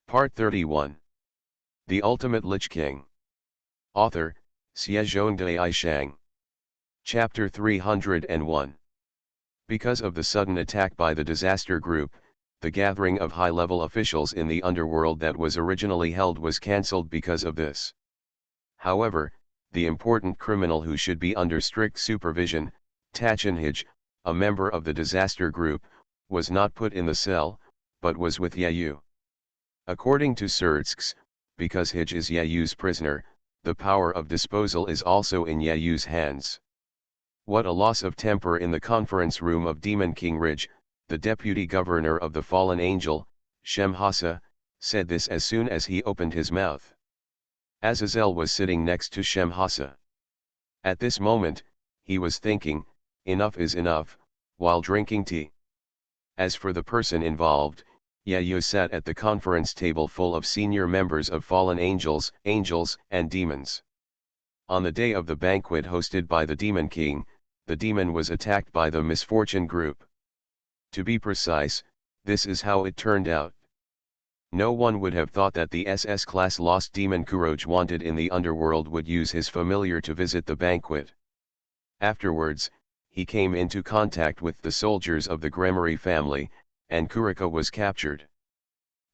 Part 31. The Ultimate Lich King. Author, Xiezhongdai Shang. Chapter 301. Because of the sudden attack by the disaster group, the gathering of high-level officials in the underworld that was originally held was cancelled because of this. However, the important criminal who should be under strict supervision, Tachinhij, a member of the disaster group, was not put in the cell, but was with Yayu. According to Surtsks, because Hij is Yayu's prisoner, the power of disposal is also in Yayu's hands. What a loss of temper in the conference room of Demon King Rij, the deputy governor of the fallen angel, Shemhasa, said this as soon as he opened his mouth. Azazel was sitting next to Shemhasa. At this moment, he was thinking, enough is enough, while drinking tea. As for the person involved, Yayu sat at the conference table full of senior members of fallen angels, and demons. On the day of the banquet hosted by the Demon King, the demon was attacked by the Misfortune group. To be precise, this is how it turned out. No one would have thought that the SS-class lost demon Kuroj wanted in the underworld would use his familiar to visit the banquet. Afterwards, he came into contact with the soldiers of the Gremory family, and Kurika was captured.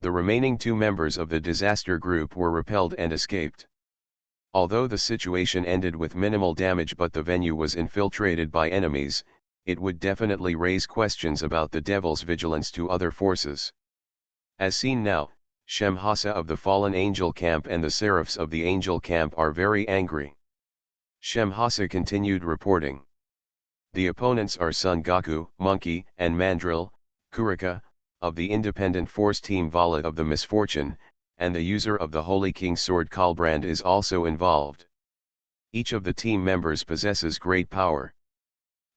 The remaining two members of the disaster group were repelled and escaped. Although the situation ended with minimal damage but the venue was infiltrated by enemies, it would definitely raise questions about the Devil's vigilance to other forces. As seen now, Shemhasa of the Fallen Angel Camp and the Seraphs of the Angel Camp are very angry. Shemhasa continued reporting. The opponents are Sun Goku, Monkey, and Mandrill, Kurika, of the Independent Force Team Vala of the Misfortune, and the user of the Holy King Sword Kalbrand is also involved. Each of the team members possesses great power.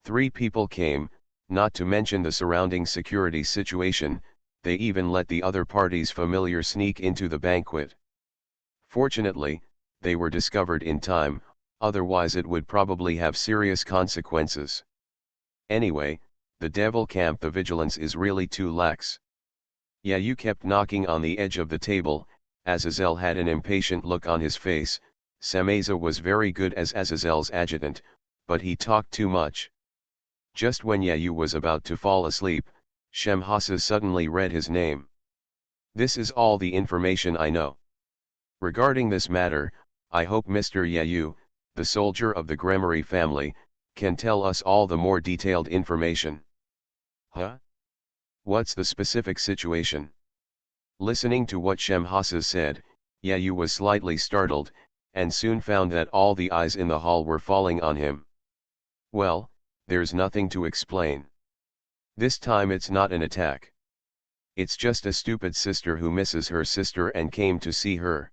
3 people came, not to mention the surrounding security situation, they even let the other party's familiar sneak into the banquet. Fortunately, they were discovered in time, otherwise it would probably have serious consequences. Anyway, the Devil Camp the vigilance is really too lax. Yayu kept knocking on the edge of the table, Azazel had an impatient look on his face, Sameza was very good as Azazel's adjutant, but he talked too much. Just when Yayu was about to fall asleep, Shemhasa suddenly read his name. This is all the information I know. Regarding this matter, I hope Mr. Yayu, the soldier of the Gremory family, can tell us all the more detailed information. Huh? What's the specific situation? Listening to what Shemhasa said, Yayu was slightly startled, and soon found that all the eyes in the hall were falling on him. Well, there's nothing to explain. This time it's not an attack. It's just a stupid sister who misses her sister and came to see her.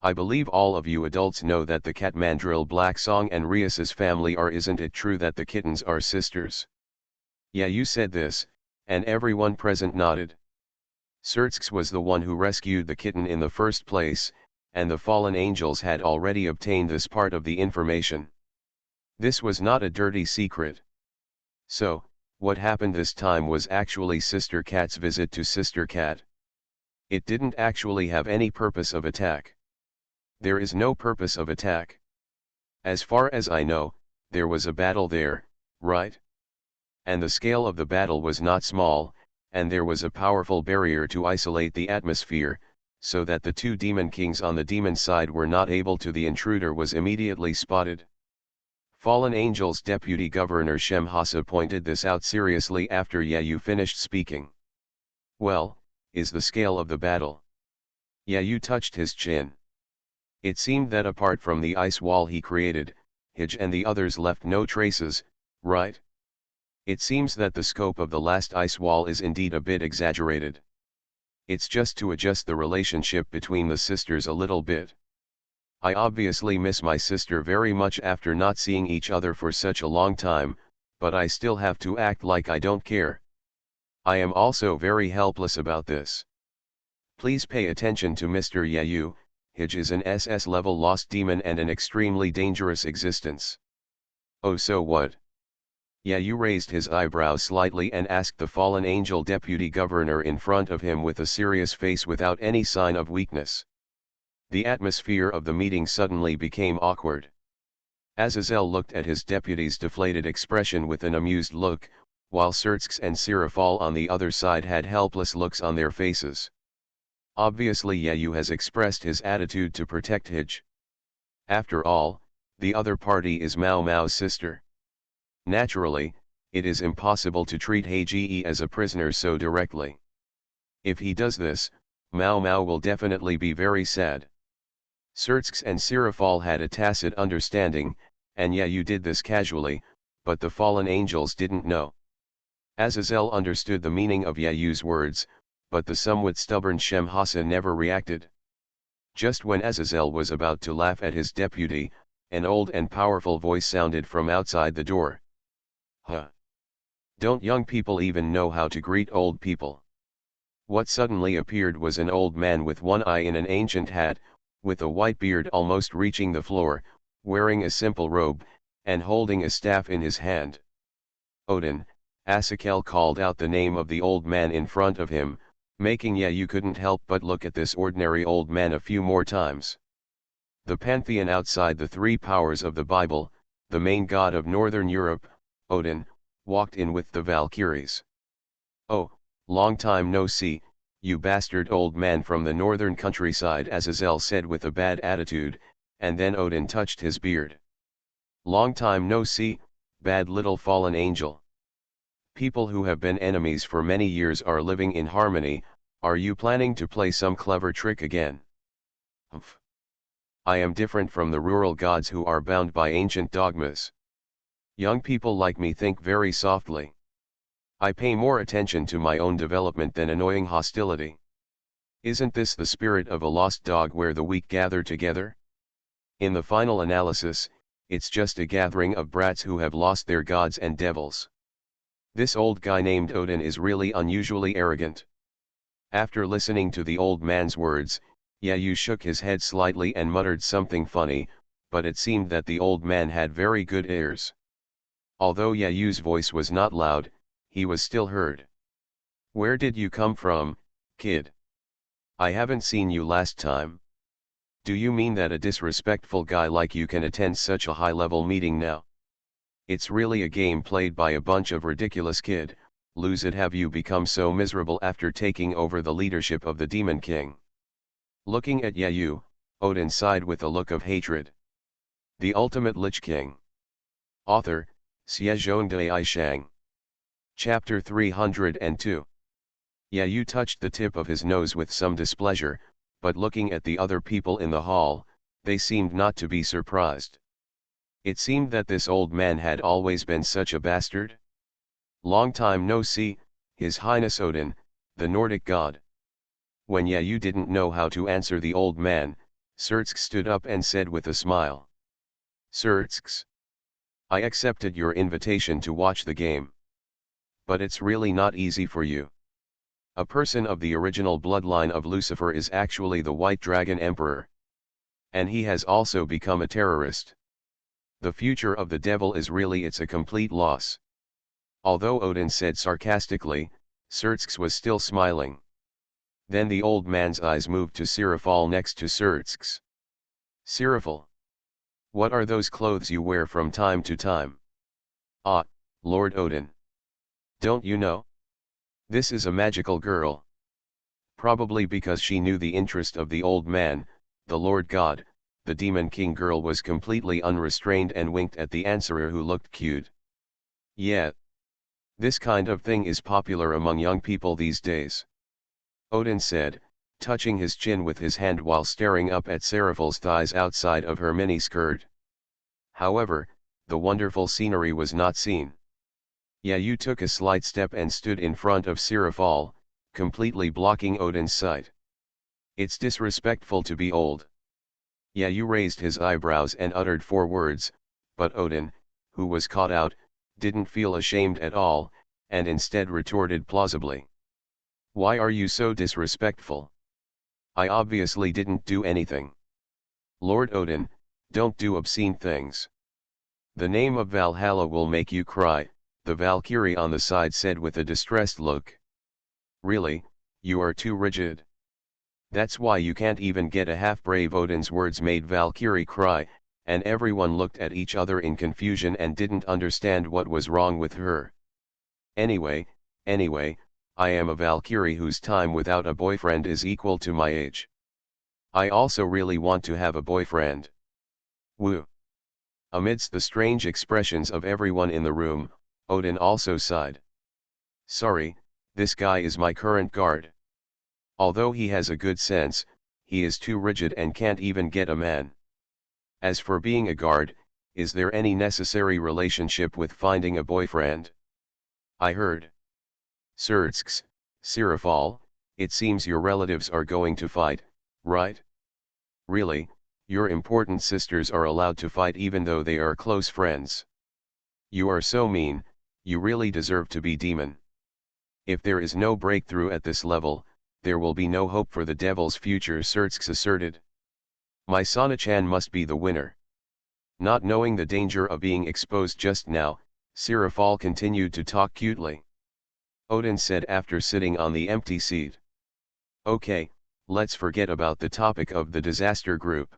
I believe all of you adults know that the cat Mandrill Blacksong and Rias's family are. Isn't it true that the kittens are sisters? Yayu said this, and everyone present nodded. Surtsks was the one who rescued the kitten in the first place, and the fallen angels had already obtained this part of the information. This was not a dirty secret. So, what happened this time was actually Sister Cat's visit to Sister Cat. It didn't actually have any purpose of attack. There is no purpose of attack. As far as I know, there was a battle there, right? And the scale of the battle was not small, and there was a powerful barrier to isolate the atmosphere, so that the 2 demon kings on the demon side were not able to. The intruder was immediately spotted. Fallen Angel's deputy governor Shemhasa pointed this out seriously after Yayu finished speaking. Well, is the scale of the battle? Yayu touched his chin. It seemed that apart from the ice wall he created, Hij and the others left no traces, right? It seems that the scope of the last ice wall is indeed a bit exaggerated. It's just to adjust the relationship between the sisters a little bit. I obviously miss my sister very much after not seeing each other for such a long time, but I still have to act like I don't care. I am also very helpless about this. Please pay attention to Mr. Yayu. Hij is an SS-level lost demon and an extremely dangerous existence. Oh, so what? Yayu raised his eyebrows slightly and asked the fallen angel deputy governor in front of him with a serious face without any sign of weakness. The atmosphere of the meeting suddenly became awkward. Azazel looked at his deputy's deflated expression with an amused look, while Sertsks and Sirafal on the other side had helpless looks on their faces. Obviously Yayu has expressed his attitude to protect Hij. After all, the other party is Mao Mao's sister. Naturally, it is impossible to treat Hage as a prisoner so directly. If he does this, Mao Mao will definitely be very sad. Sertsks and Sirafal had a tacit understanding, and Yayu did this casually, but the fallen angels didn't know. Azazel understood the meaning of Yayu's words, but the somewhat stubborn Shem Hassan never reacted. Just when Azazel was about to laugh at his deputy, an old and powerful voice sounded from outside the door. Huh! Don't young people even know how to greet old people? What suddenly appeared was an old man with one eye in an ancient hat, with a white beard almost reaching the floor, wearing a simple robe, and holding a staff in his hand. Odin, Asakel called out the name of the old man in front of him, making Yayu couldn't help but look at this ordinary old man a few more times. The pantheon outside the three powers of the Bible, the main god of Northern Europe, Odin, walked in with the Valkyries. "Oh, long time no see, you bastard old man from the northern countryside," Azazel said with a bad attitude, and then Odin touched his beard. "Long time no see, bad little fallen angel. People who have been enemies for many years are living in harmony. Are you planning to play some clever trick again?" "Humph. I am different from the rural gods who are bound by ancient dogmas. Young people like me think very softly. I pay more attention to my own development than annoying hostility. Isn't this the spirit of a lost dog where the weak gather together? In the final analysis, it's just a gathering of brats who have lost their gods and devils. This old guy named Odin is really unusually arrogant." After listening to the old man's words, Yayu shook his head slightly and muttered something funny, but it seemed that the old man had very good ears. Although Yayu's voice was not loud, he was still heard. "Where did you come from, kid? I haven't seen you last time. Do you mean that a disrespectful guy like you can attend such a high-level meeting now? It's really a game played by a bunch of ridiculous kid. Lose it, have you become so miserable after taking over the leadership of the Demon King?" Looking at Yayu, Odin sighed with a look of hatred. The Ultimate Lich King. Author, BasedonanAnime. Chapter 302. Yayu touched the tip of his nose with some displeasure, but looking at the other people in the hall, they seemed not to be surprised. It seemed that this old man had always been such a bastard. "Long time no see, His Highness Odin, the Nordic god." When Yayu didn't know how to answer the old man, Sertsks stood up and said with a smile. "Sertsks, I accepted your invitation to watch the game. But it's really not easy for you. A person of the original bloodline of Lucifer is actually the White Dragon Emperor. And he has also become a terrorist. The future of the devil is really a complete loss." Although Odin said sarcastically, Sertsks was still smiling. Then the old man's eyes moved to Sirafal next to Sertsks. "Sirafal, what are those clothes you wear from time to time?" "Ah, Lord Odin. Don't you know? This is a magical girl." Probably because she knew the interest of the old man, the Lord God, the Demon King girl was completely unrestrained and winked at the answerer who looked cute. "Yeah. This kind of thing is popular among young people these days," Odin said, touching his chin with his hand while staring up at Serafal's thighs outside of her mini-skirt. However, the wonderful scenery was not seen. Yayu took a slight step and stood in front of Sirafal, completely blocking Odin's sight. "It's disrespectful to be old." Yayu raised his eyebrows and uttered 4 words, but Odin, who was caught out, didn't feel ashamed at all, and instead retorted plausibly. "Why are you so disrespectful? I obviously didn't do anything. Lord Odin, don't do obscene things. The name of Valhalla will make you cry," the Valkyrie on the side said with a distressed look. Really, you are too rigid. That's why you can't even get a half-brave. Odin's words made Valkyrie cry, and everyone looked at each other in confusion and didn't understand what was wrong with her. Anyway, I am a Valkyrie whose time without a boyfriend is equal to my age. I also really want to have a boyfriend. Woo. Amidst the strange expressions of everyone in the room, Odin also sighed. Sorry, this guy is my current guard. Although he has a good sense, he is too rigid and can't even get a man. As for being a guard, is there any necessary relationship with finding a boyfriend? I heard. Surtsks, Sirafal, it seems your relatives are going to fight, right? Really, your important sisters are allowed to fight even though they are close friends. You are so mean, you really deserve to be demon. If there is no breakthrough at this level, there will be no hope for the devil's future, Surtsks asserted. My Sana-chan must be the winner. Not knowing the danger of being exposed just now, Sirafal continued to talk cutely. Odin said after sitting on the empty seat. Okay, let's forget about the topic of the disaster group.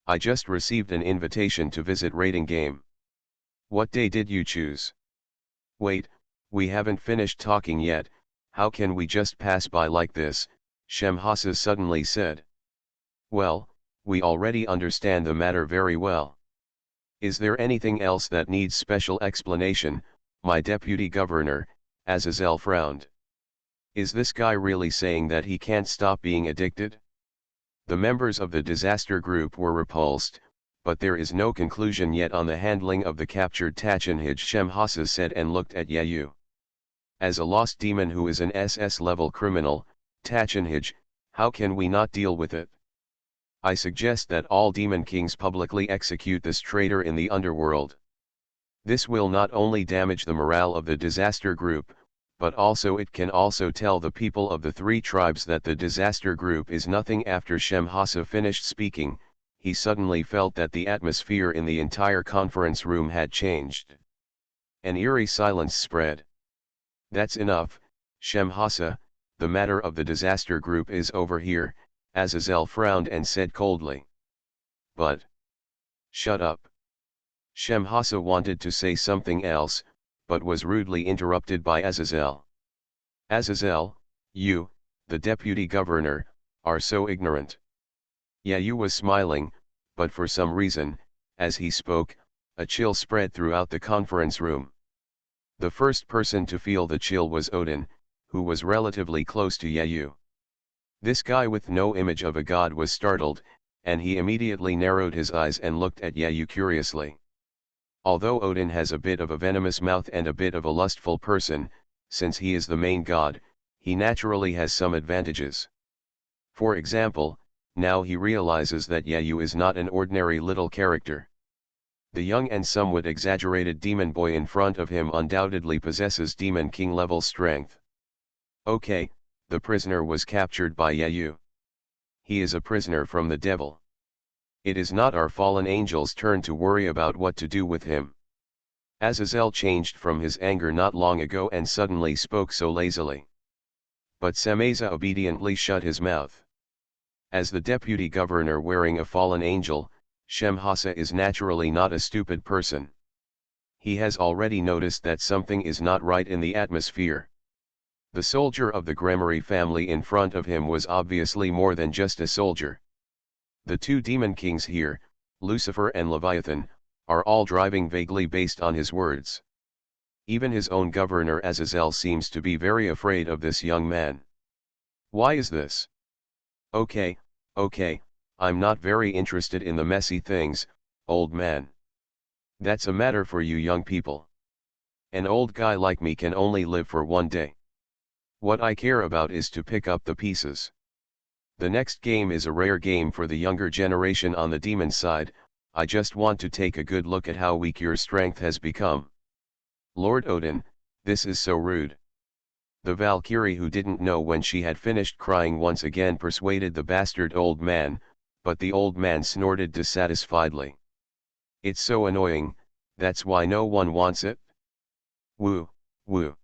I just received an invitation to visit raiding game. What day did you choose? Wait, we haven't finished talking yet, how can we just pass by like this, Shemhasa suddenly said. Well, we already understand the matter very well. Is there anything else that needs special explanation, my deputy governor? Azazel frowned. Is this guy really saying that he can't stop being addicted? The members of the disaster group were repulsed, but there is no conclusion yet on the handling of the captured Tachanhij, Shemhasa said and looked at Yayu. As a lost demon who is an SS-level criminal, Tachanhij, how can we not deal with it? I suggest that all demon kings publicly execute this traitor in the underworld. This will not only damage the morale of the disaster group, but also it can also tell the people of the three tribes that the disaster group is nothing. After Shemhasa finished speaking, he suddenly felt that the atmosphere in the entire conference room had changed. An eerie silence spread. That's enough, Shemhasa, the matter of the disaster group is over here, Azazel frowned and said coldly. But. Shut up. Shemhasa wanted to say something else, but was rudely interrupted by Azazel. Azazel, you, the deputy governor, are so ignorant. Yayu was smiling, but for some reason, as he spoke, a chill spread throughout the conference room. The first person to feel the chill was Odin, who was relatively close to Yayu. This guy with no image of a god was startled, and he immediately narrowed his eyes and looked at Yayu curiously. Although Odin has a bit of a venomous mouth and a bit of a lustful person, since he is the main god, he naturally has some advantages. For example, now he realizes that Yayu is not an ordinary little character. The young and somewhat exaggerated demon boy in front of him undoubtedly possesses demon king level strength. Okay, the prisoner was captured by Yayu. He is a prisoner from the devil. It is not our fallen angel's turn to worry about what to do with him. Azazel changed from his anger not long ago and suddenly spoke so lazily. But Sameza obediently shut his mouth. As the deputy governor wearing a fallen angel, Shemhasa is naturally not a stupid person. He has already noticed that something is not right in the atmosphere. The soldier of the Gremory family in front of him was obviously more than just a soldier. The two demon kings here, Lucifer and Leviathan, are all driving vaguely based on his words. Even his own governor Azazel seems to be very afraid of this young man. Why is this? Okay, I'm not very interested in the messy things, old man. That's a matter for you young people. An old guy like me can only live for one day. What I care about is to pick up the pieces. The next game is a rare game for the younger generation on the demon side. I just want to take a good look at how weak your strength has become. Lord Odin, this is so rude. The Valkyrie, who didn't know when she had finished crying, once again persuaded the bastard old man, but the old man snorted dissatisfiedly. It's so annoying, that's why no one wants it. Woo, woo.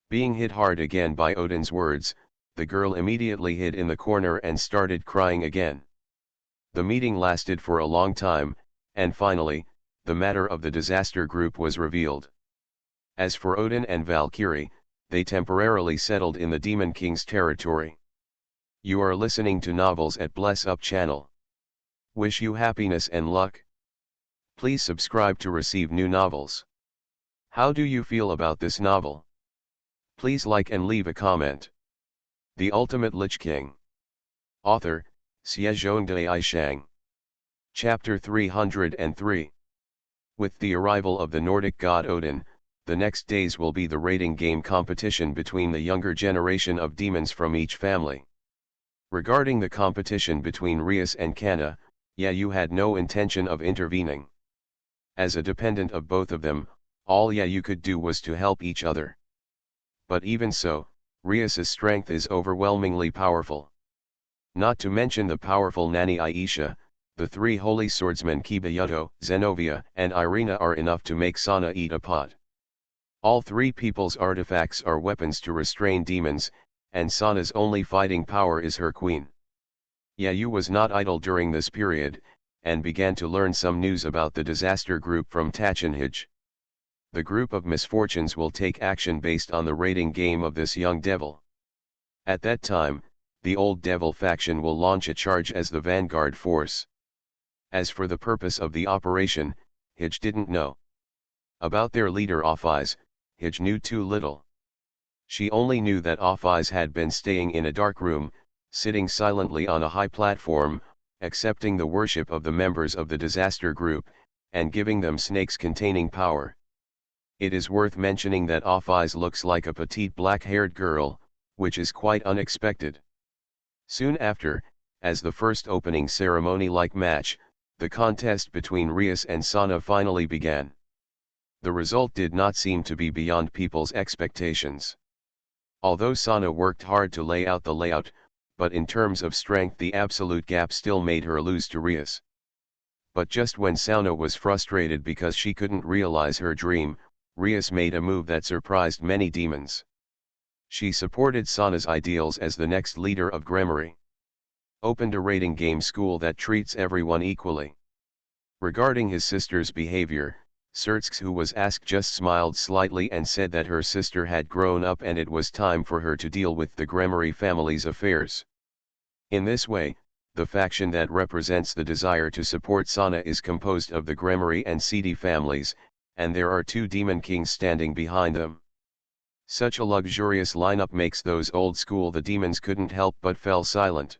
Being hit hard again by Odin's words, the girl immediately hid in the corner and started crying again. The meeting lasted for a long time, and finally, the matter of the disaster group was revealed. As for Odin and Valkyrie, they temporarily settled in the Demon King's territory. You are listening to Novels at Bless Up channel. Wish you happiness and luck. Please subscribe to receive new novels. How do you feel about this novel? Please like and leave a comment. The Ultimate Lich King. Author, Shang. Chapter 303. With the arrival of the Nordic god Odin, the next days will be the raiding game competition between the younger generation of demons from each family. Regarding the competition between Rias and Kana, you had no intention of intervening. As a dependent of both of them, all you could do was to help each other. But even so, Rias's strength is overwhelmingly powerful. Not to mention the powerful Nanny Aisha, the three holy swordsmen Kibayuto, Zenobia, and Irina are enough to make Sana eat a pot. All three people's artifacts are weapons to restrain demons, and Sana's only fighting power is her queen. Yayu was not idle during this period, and began to learn some news about the disaster group from Tachinhij. The group of misfortunes will take action based on the raiding game of this young devil. At that time, the old devil faction will launch a charge as the vanguard force. As for the purpose of the operation, Hij didn't know. About their leader Offeyes, Hij knew too little. She only knew that Offeyes had been staying in a dark room, sitting silently on a high platform, accepting the worship of the members of the disaster group, and giving them snakes containing power. It is worth mentioning that Offeyes looks like a petite black-haired girl, which is quite unexpected. Soon after, as the first opening ceremony-like match, the contest between Rias and Sana finally began. The result did not seem to be beyond people's expectations. Although Sana worked hard to lay out the layout, but in terms of strength the absolute gap still made her lose to Rias. But just when Sana was frustrated because she couldn't realize her dream, Rias made a move that surprised many demons. She supported Sana's ideals as the next leader of Gremory. Opened a raiding game school that treats everyone equally. Regarding his sister's behavior, Sertsk, who was asked, just smiled slightly and said that her sister had grown up and it was time for her to deal with the Gremory family's affairs. In this way, the faction that represents the desire to support Sana is composed of the Gremory and Seedy families, and there are two demon kings standing behind them. Such a luxurious lineup makes those old school the demons couldn't help but fell silent.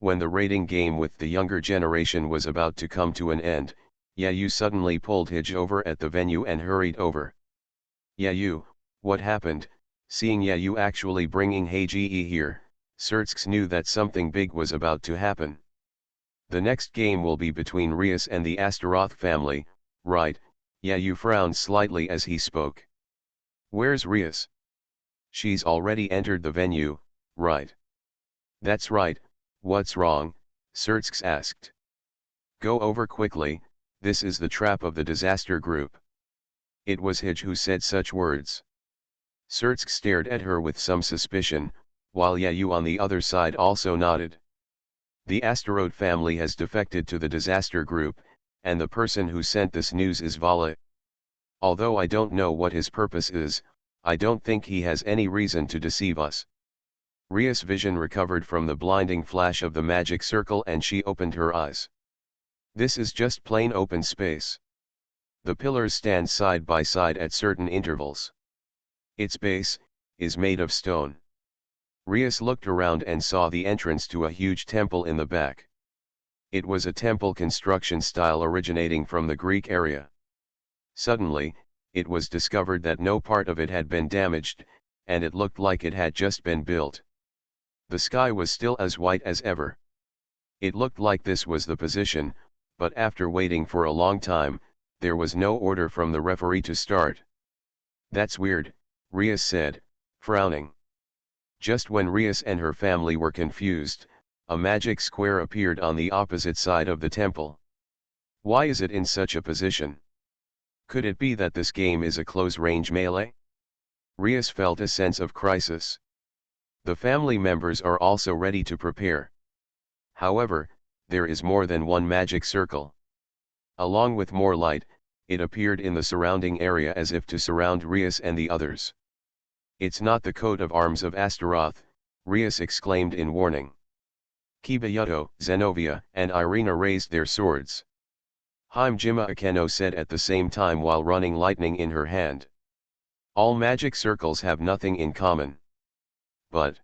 When the raiding game with the younger generation was about to come to an end, Yayu suddenly pulled Hij over at the venue and hurried over. Yayu, what happened? Seeing Yayu actually bringing Heiji here, Sertsk knew that something big was about to happen. The next game will be between Rias and the Astaroth family, right? Yayu frowned slightly as he spoke. Where's Rias? She's already entered the venue, right? That's right, what's wrong? Sertsk asked. Go over quickly, this is the trap of the disaster group. It was Hij who said such words. Sertsk stared at her with some suspicion, while Yayu on the other side also nodded. The Asteroid family has defected to the disaster group, and the person who sent this news is Vala. Although I don't know what his purpose is, I don't think he has any reason to deceive us. Ria's vision recovered from the blinding flash of the magic circle and she opened her eyes. This is just plain open space. The pillars stand side by side at certain intervals. Its base is made of stone. Rias looked around and saw the entrance to a huge temple in the back. It was a temple construction style originating from the Greek area. Suddenly, it was discovered that no part of it had been damaged, and it looked like it had just been built. The sky was still as white as ever. It looked like this was the position, but after waiting for a long time, there was no order from the referee to start. That's weird, Rias said, frowning. Just when Rias and her family were confused, a magic square appeared on the opposite side of the temple. Why is it in such a position? Could it be that this game is a close-range melee? Rias felt a sense of crisis. The family members are also ready to prepare. However, there is more than one magic circle. Along with more light, it appeared in the surrounding area as if to surround Rias and the others. It's not the coat of arms of Astaroth, Rias exclaimed in warning. Kibayuto, Zenobia, and Irina raised their swords. Jima Akeno said at the same time while running lightning in her hand. All magic circles have nothing in common. But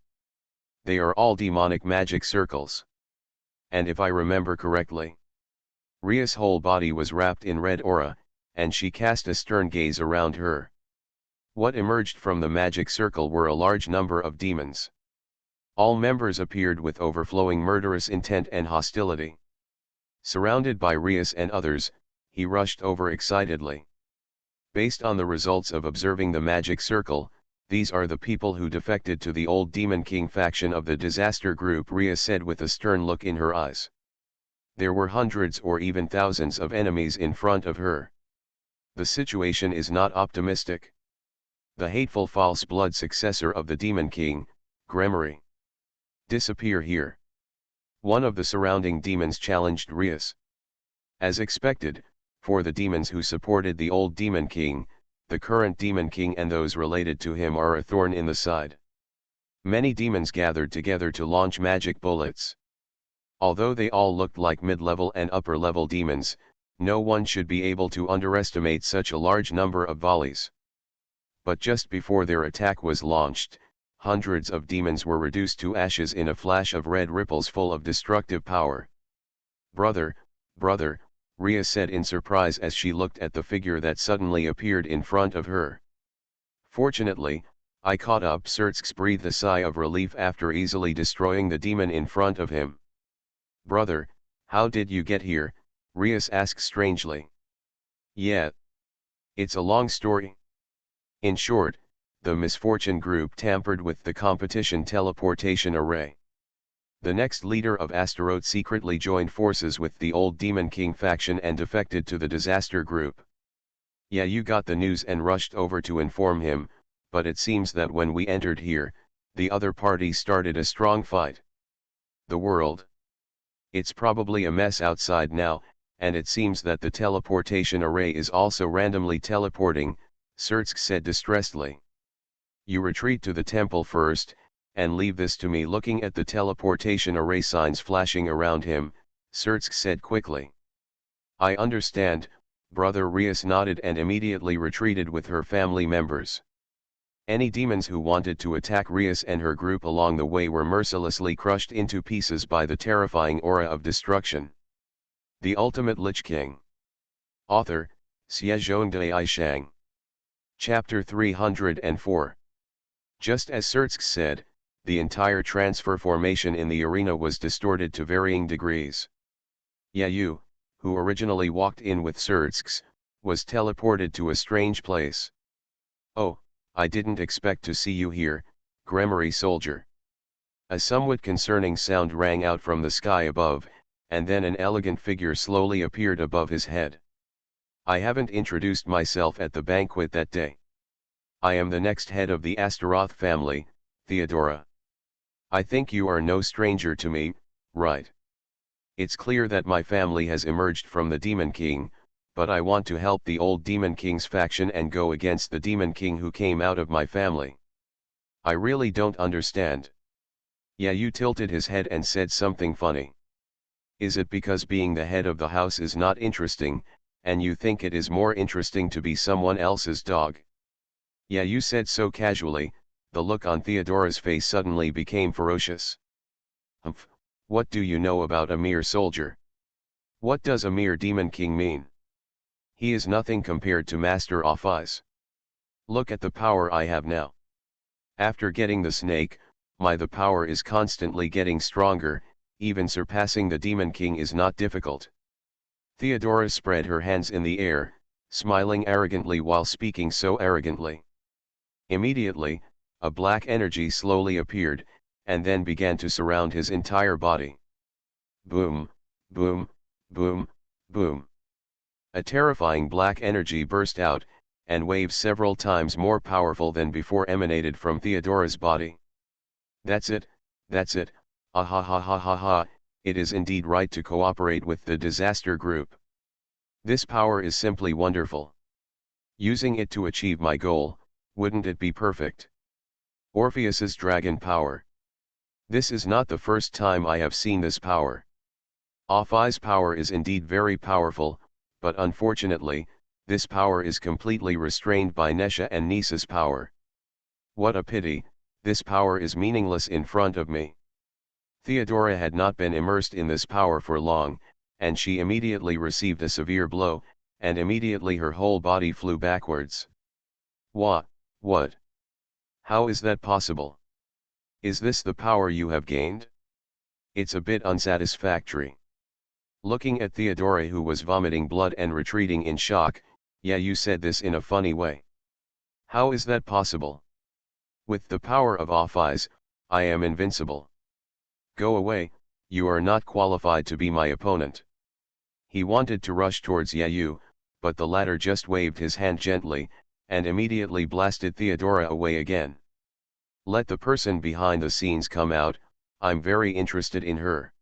they are all demonic magic circles. And if I remember correctly, Ria's whole body was wrapped in red aura, and she cast a stern gaze around her. What emerged from the magic circle were a large number of demons. All members appeared with overflowing murderous intent and hostility. Surrounded by Rias and others, he rushed over excitedly. Based on the results of observing the magic circle, these are the people who defected to the old Demon King faction of the disaster group, Rias said with a stern look in her eyes. There were hundreds or even thousands of enemies in front of her. The situation is not optimistic. The hateful false blood successor of the Demon King, Gremory. Disappear here. One of the surrounding demons challenged Rias. As expected, for the demons who supported the old Demon King, the current Demon King and those related to him are a thorn in the side. Many demons gathered together to launch magic bullets. Although they all looked like mid-level and upper-level demons, no one should be able to underestimate such a large number of volleys. But just before their attack was launched, hundreds of demons were reduced to ashes in a flash of red ripples full of destructive power. Brother, Ria said in surprise as she looked at the figure that suddenly appeared in front of her. Fortunately, I caught up. Surtsk breathed a sigh of relief after easily destroying the demon in front of him. Brother, how did you get here? Rias asked strangely. Yeah. It's a long story. In short, the misfortune group tampered with the competition teleportation array. The next leader of Astaroth secretly joined forces with the old Demon King faction and defected to the disaster group. Yeah, you got the news and rushed over to inform him, but it seems that when we entered here, the other party started a strong fight. The world. It's probably a mess outside now, and it seems that the teleportation array is also randomly teleporting, Surtsk said distressedly. You retreat to the temple first, and leave this to me. Looking at the teleportation array signs flashing around him, Surtsk said quickly. I understand, brother. Rias nodded and immediately retreated with her family members. Any demons who wanted to attack Rias and her group along the way were mercilessly crushed into pieces by the terrifying aura of destruction. The Ultimate Lich King. Author, Xiezhongdai Shang. Chapter 304. Just as Surtsk said, the entire transfer formation in the arena was distorted to varying degrees. Yayu, who originally walked in with Surtsk, was teleported to a strange place. Oh, I didn't expect to see you here, Gremory soldier. A somewhat concerning sound rang out from the sky above, and then an elegant figure slowly appeared above his head. I haven't introduced myself at the banquet that day. I am the next head of the Astaroth family, Theodora. I think you are no stranger to me, right? It's clear that my family has emerged from the Demon King, but I want to help the old Demon King's faction and go against the Demon King who came out of my family. I really don't understand. Yayu tilted his head and said something funny. Is it because being the head of the house is not interesting, and you think it is more interesting to be someone else's dog? Yayu said so casually, the look on Theodora's face suddenly became ferocious. Humph, what do you know about a mere soldier? What does a mere Demon King mean? He is nothing compared to Master Office. Look at the power I have now. After getting the snake, the power is constantly getting stronger, even surpassing the Demon King is not difficult. Theodora spread her hands in the air, smiling arrogantly while speaking so arrogantly. Immediately, a black energy slowly appeared, and then began to surround his entire body. Boom, boom, boom, boom. A terrifying black energy burst out, and waves several times more powerful than before emanated from Theodora's body. That's it, ah ha ha ha ha ha, it is indeed right to cooperate with the disaster group. This power is simply wonderful. Using it to achieve my goal, wouldn't it be perfect? Orpheus's dragon power. This is not the first time I have seen this power. Ophai's power is indeed very powerful, but unfortunately, this power is completely restrained by Nesha and Nisa's power. What a pity, this power is meaningless in front of me. Theodora had not been immersed in this power for long, and she immediately received a severe blow, and immediately her whole body flew backwards. What? How is that possible? Is this the power you have gained? It's a bit unsatisfactory. Looking at Theodora, who was vomiting blood and retreating in shock, yeah, you said this in a funny way. How is that possible? With the power of Ophais, I am invincible. Go away, you are not qualified to be my opponent. He wanted to rush towards Yayu, but the latter just waved his hand gently, and immediately blasted Theodora away again. Let the person behind the scenes come out, I'm very interested in her.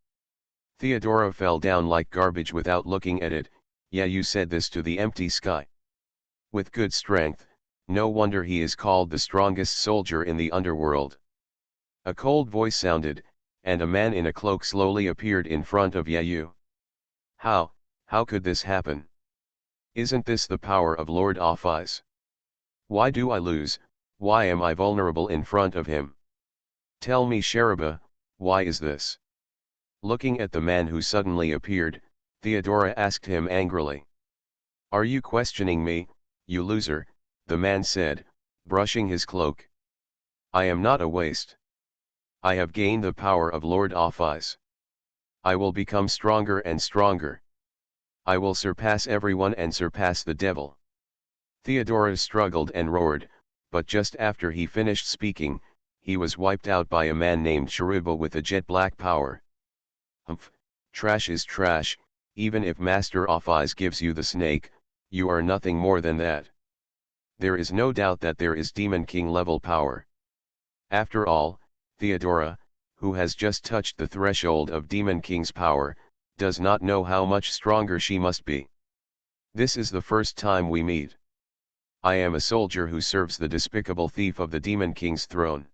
Theodora fell down like garbage without looking at it. Yayu said this to the empty sky. With good strength, no wonder he is called the strongest soldier in the underworld. A cold voice sounded, and a man in a cloak slowly appeared in front of Yayu. How could this happen? Isn't this the power of Lord Ophais? Why do I lose? Why am I vulnerable in front of him? Tell me, Sheriba, why is this? Looking at the man who suddenly appeared, Theodora asked him angrily. Are you questioning me, you loser? The man said, brushing his cloak. I am not a waste. I have gained the power of Lord Ophais. I will become stronger and stronger. I will surpass everyone and surpass the devil. Theodora struggled and roared, but just after he finished speaking, he was wiped out by a man named Sheriba with a jet black power. Humph, trash is trash, even if Master Ophais gives you the snake, you are nothing more than that. There is no doubt that there is Demon King level power. After all, Theodora, who has just touched the threshold of Demon King's power, does not know how much stronger she must be. This is the first time we meet. I am a soldier who serves the despicable thief of the Demon King's throne.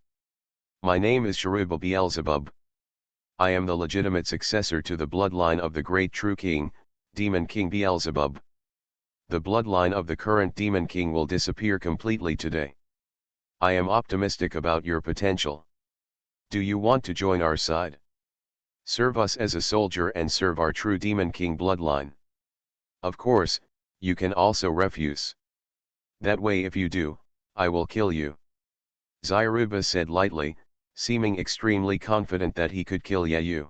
My name is Sheriba Beelzebub. I am the legitimate successor to the bloodline of the great true king, Demon King Beelzebub. The bloodline of the current Demon King will disappear completely today. I am optimistic about your potential. Do you want to join our side? Serve us as a soldier and serve our true Demon King bloodline. Of course, you can also refuse. That way if you do, I will kill you. Zyruba said lightly, seeming extremely confident that he could kill Yayu.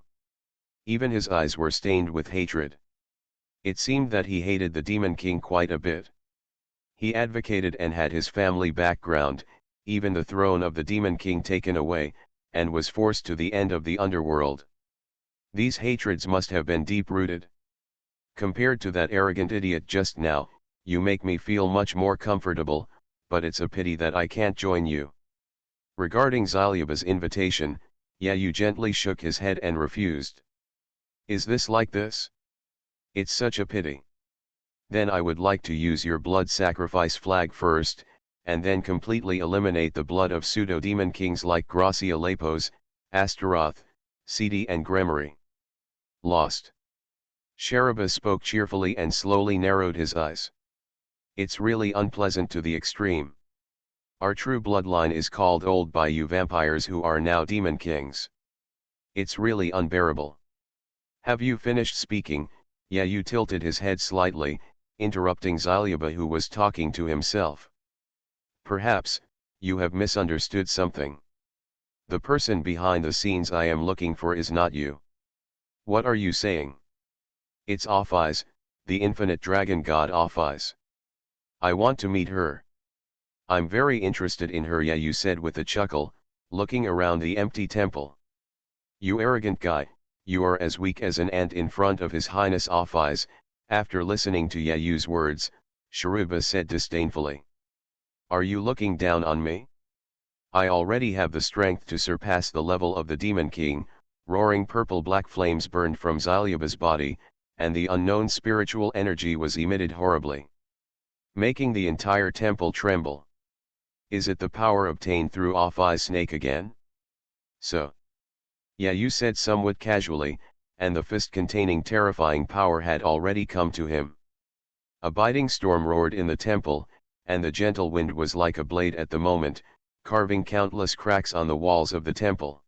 Even his eyes were stained with hatred. It seemed that he hated the Demon King quite a bit. He advocated and had his family background, even the throne of the Demon King taken away, and was forced to the end of the underworld. These hatreds must have been deep-rooted. Compared to that arrogant idiot just now, you make me feel much more comfortable, but it's a pity that I can't join you. Regarding Zyluba's invitation, Yayu gently shook his head and refused. Is this like this? It's such a pity. Then I would like to use your blood sacrifice flag first, and then completely eliminate the blood of pseudo-demon kings like Gracia Lapos, Astaroth, Sidi and Gremory. Lost. Sheriba spoke cheerfully and slowly narrowed his eyes. It's really unpleasant to the extreme. Our true bloodline is called old by you vampires who are now demon kings. It's really unbearable. Have you finished speaking? Yayu tilted his head slightly, interrupting Zyluba who was talking to himself. Perhaps, you have misunderstood something. The person behind the scenes I am looking for is not you. What are you saying? It's Ophais, the infinite dragon god Ophais. I want to meet her. I'm very interested in her, Yayu said with a chuckle, looking around the empty temple. You arrogant guy, you are as weak as an ant in front of His Highness Ophais, After listening to Yayu's words, Sharuba said disdainfully. Are you looking down on me? I already have the strength to surpass the level of the Demon King. Roaring purple-black flames burned from Xyluba's body, and the unknown spiritual energy was emitted horribly, making the entire temple tremble. Is it the power obtained through Off-Eye's snake again? So. Yayu said somewhat casually, and the fist containing terrifying power had already come to him. A biting storm roared in the temple, and the gentle wind was like a blade at the moment, carving countless cracks on the walls of the temple.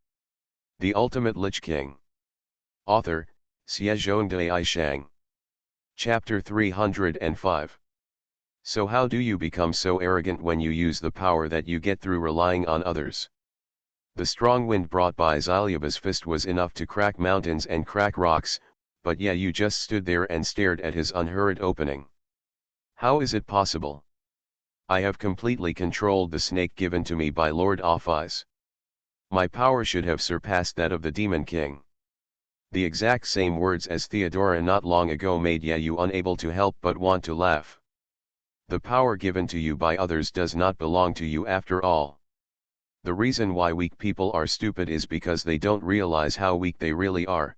The Ultimate Lich King. Author, Xiezhongdai Shang. Chapter 305. So how do you become so arrogant when you use the power that you get through relying on others? The strong wind brought by Xyluba's fist was enough to crack mountains and crack rocks, but you just stood there and stared at his unhurried opening. How is it possible? I have completely controlled the snake given to me by Lord Off-Eyes. My power should have surpassed that of the Demon King. The exact same words as Theodora not long ago made Yayu unable to help but want to laugh. The power given to you by others does not belong to you after all. The reason why weak people are stupid is because they don't realize how weak they really are.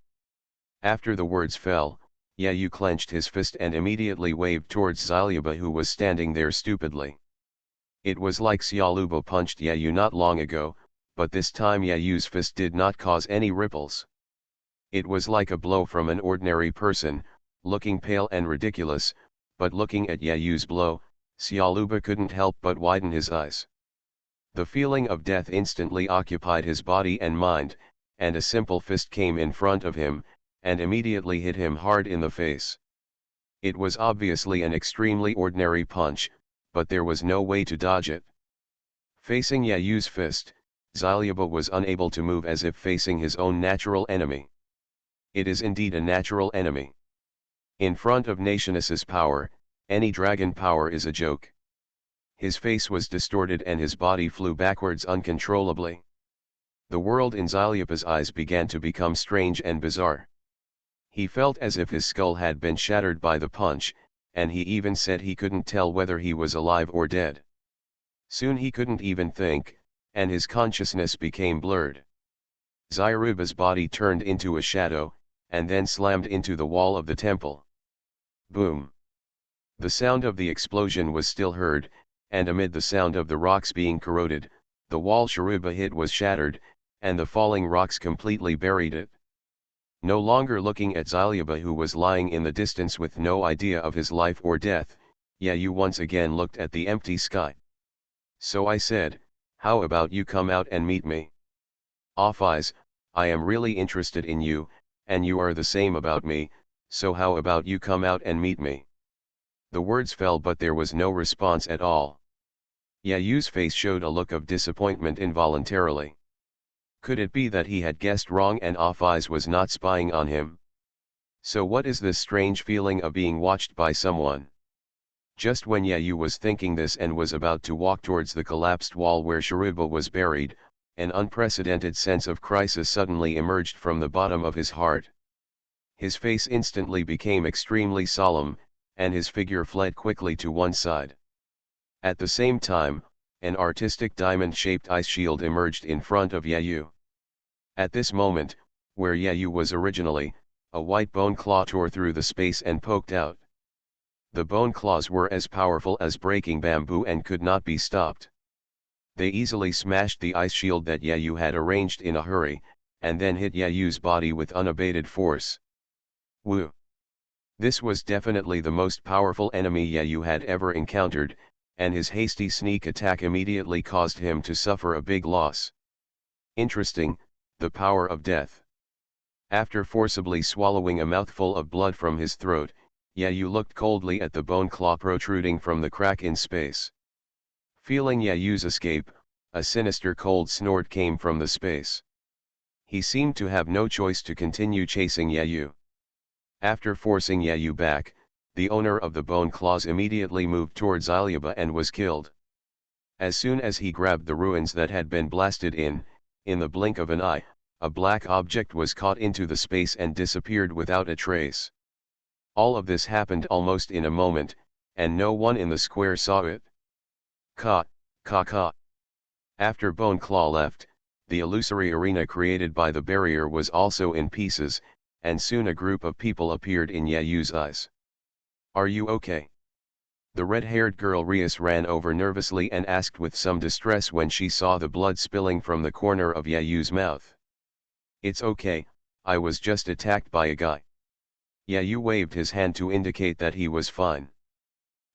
After the words fell, Yayu clenched his fist and immediately waved towards Xyluba, who was standing there stupidly. It was like Xyluba punched Yayu not long ago, but this time Yayu's fist did not cause any ripples. It was like a blow from an ordinary person, looking pale and ridiculous, but looking at Yayu's blow, Xyluba couldn't help but widen his eyes. The feeling of death instantly occupied his body and mind, and a simple fist came in front of him, and immediately hit him hard in the face. It was obviously an extremely ordinary punch, but there was no way to dodge it. Facing Yayu's fist, Xyluba was unable to move, as if facing his own natural enemy. It is indeed a natural enemy. In front of Nationus's power, any dragon power is a joke. His face was distorted and his body flew backwards uncontrollably. The world in Xyluba's eyes began to become strange and bizarre. He felt as if his skull had been shattered by the punch, and he even said he couldn't tell whether he was alive or dead. Soon he couldn't even think, and his consciousness became blurred. Xyluba's body turned into a shadow, and then slammed into the wall of the temple. Boom! The sound of the explosion was still heard, and amid the sound of the rocks being corroded, the wall Sharuba hit was shattered, and the falling rocks completely buried it. No longer looking at Xyluba, who was lying in the distance with no idea of his life or death, Yayu once again looked at the empty sky. So I said, how about you come out and meet me? Off-Eyes, I am really interested in you, and you are the same about me, so how about you come out and meet me? The words fell, but there was no response at all. Yayu's face showed a look of disappointment involuntarily. Could it be that he had guessed wrong and Off-Eyes was not spying on him? So what is this strange feeling of being watched by someone? Just when Yayu was thinking this and was about to walk towards the collapsed wall where Sharuba was buried, an unprecedented sense of crisis suddenly emerged from the bottom of his heart. His face instantly became extremely solemn, and his figure fled quickly to one side. At the same time, an artistic diamond-shaped ice shield emerged in front of Yayu. At this moment, where Yayu was originally, a white bone claw tore through the space and poked out. The bone claws were as powerful as breaking bamboo and could not be stopped. They easily smashed the ice shield that Yayu had arranged in a hurry, and then hit Yayu's body with unabated force. Woo! This was definitely the most powerful enemy Yayu had ever encountered, and his hasty sneak attack immediately caused him to suffer a big loss. Interesting, the power of death. After forcibly swallowing a mouthful of blood from his throat, Yayu looked coldly at the bone claw protruding from the crack in space. Feeling Yayu's escape, a sinister cold snort came from the space. He seemed to have no choice to continue chasing Yayu. After forcing Yayu back, the owner of the bone claws immediately moved towards Xyluba and was killed. As soon as he grabbed the ruins that had been blasted in the blink of an eye, a black object was caught into the space and disappeared without a trace. All of this happened almost in a moment, and no one in the square saw it. Ka, ka ka. After Bone Claw left, the illusory arena created by the barrier was also in pieces, and soon a group of people appeared in Yayu's eyes. Are you okay? The red-haired girl Rias ran over nervously and asked with some distress when she saw the blood spilling from the corner of Yayu's mouth. It's okay, I was just attacked by a guy. Yayu waved his hand to indicate that he was fine.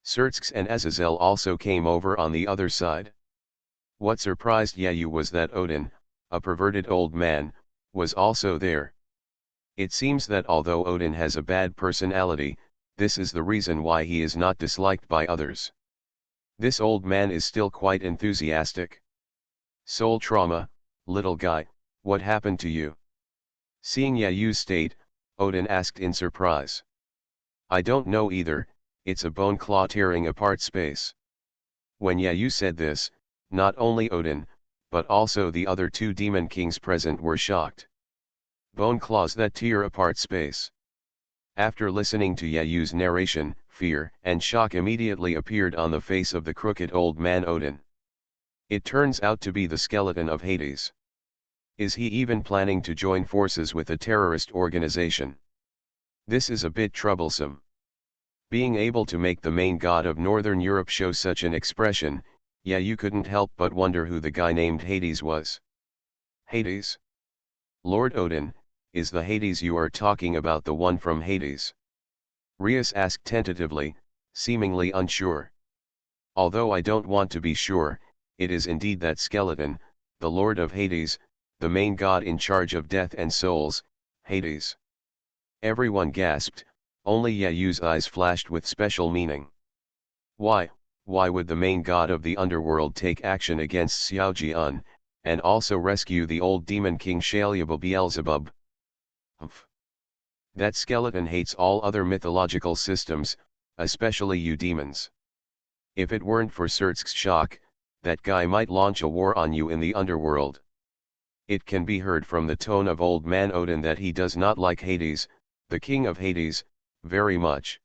Sertsk and Azazel also came over on the other side. What surprised Yayu was that Odin, a perverted old man, was also there. It seems that although Odin has a bad personality, this is the reason why he is not disliked by others. This old man is still quite enthusiastic. Soul trauma, little guy, what happened to you? Seeing Yayu's state, Odin asked in surprise. I don't know either, it's a bone claw tearing apart space. When Yayu said this, not only Odin, but also the other two demon kings present were shocked. Bone claws that tear apart space. After listening to Yayu's narration, fear and shock immediately appeared on the face of the crooked old man Odin. It turns out to be the skeleton of Hades. Is he even planning to join forces with a terrorist organization? This is a bit troublesome. Being able to make the main god of Northern Europe show such an expression, Yayu couldn't help but wonder who the guy named Hades was. Hades? Lord Odin, is the Hades you are talking about the one from Hades? Rias asked tentatively, seemingly unsure. Although I don't want to be sure, it is indeed that skeleton, the Lord of Hades, the main god in charge of death and souls, Hades. Everyone gasped, only Yayu's eyes flashed with special meaning. Why would the main god of the underworld take action against Xiaojian, and also rescue the old demon king Shalyabal Beelzebub? Humph. That skeleton hates all other mythological systems, especially you demons. If it weren't for Sertsk's shock, that guy might launch a war on you in the underworld. It can be heard from the tone of old man Odin that he does not like Hades, the king of Hades, very much.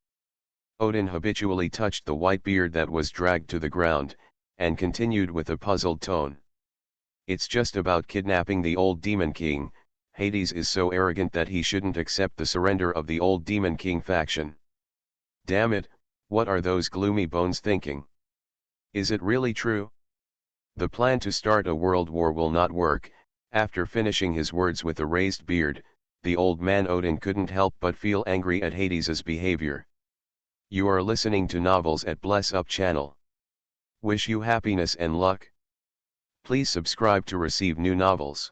Odin habitually touched the white beard that was dragged to the ground, and continued with a puzzled tone. It's just about kidnapping the old demon king. Hades is so arrogant that he shouldn't accept the surrender of the old demon king faction. Damn it, what are those gloomy bones thinking? Is it really true? The plan to start a world war will not work. After finishing his words with a raised beard, the old man Odin couldn't help but feel angry at Hades's behavior. You are listening to Novels at Bless Up channel. Wish you happiness and luck. Please subscribe to receive new novels.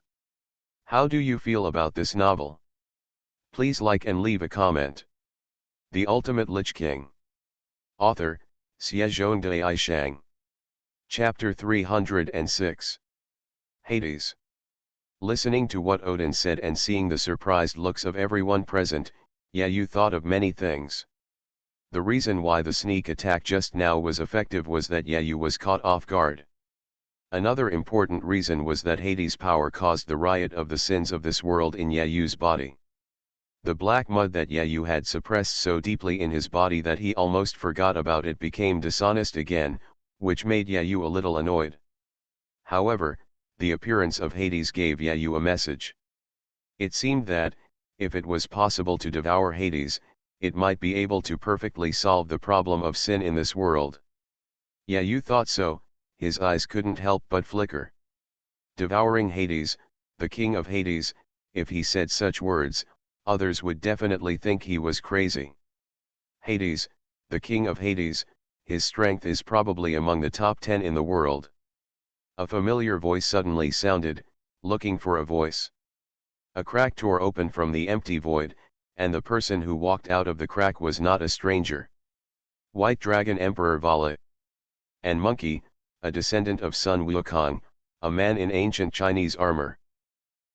How do you feel about this novel? Please like and leave a comment. The Ultimate Lich King. Author, Xiezhongdai. Chapter 306. Hades. Listening to what Odin said and seeing the surprised looks of everyone present, Yayu thought of many things. The reason why the sneak attack just now was effective was that Yayu was caught off guard. Another important reason was that Hades' power caused the riot of the sins of this world in Yayu's body. The black mud that Yayu had suppressed so deeply in his body that he almost forgot about it became dishonest again, which made Yayu a little annoyed. However, the appearance of Hades gave Yayu a message. It seemed that, if it was possible to devour Hades, it might be able to perfectly solve the problem of sin in this world. Yayu thought so, his eyes couldn't help but flicker. Devouring Hades, the king of Hades, if he said such words, others would definitely think he was crazy. Hades, the king of Hades, his strength is probably among the top 10 in the world. A familiar voice suddenly sounded, looking for a voice. A crack tore open from the empty void, and the person who walked out of the crack was not a stranger. White Dragon Emperor Vala. And Monkey, a descendant of Sun Wukong, a man in ancient Chinese armor.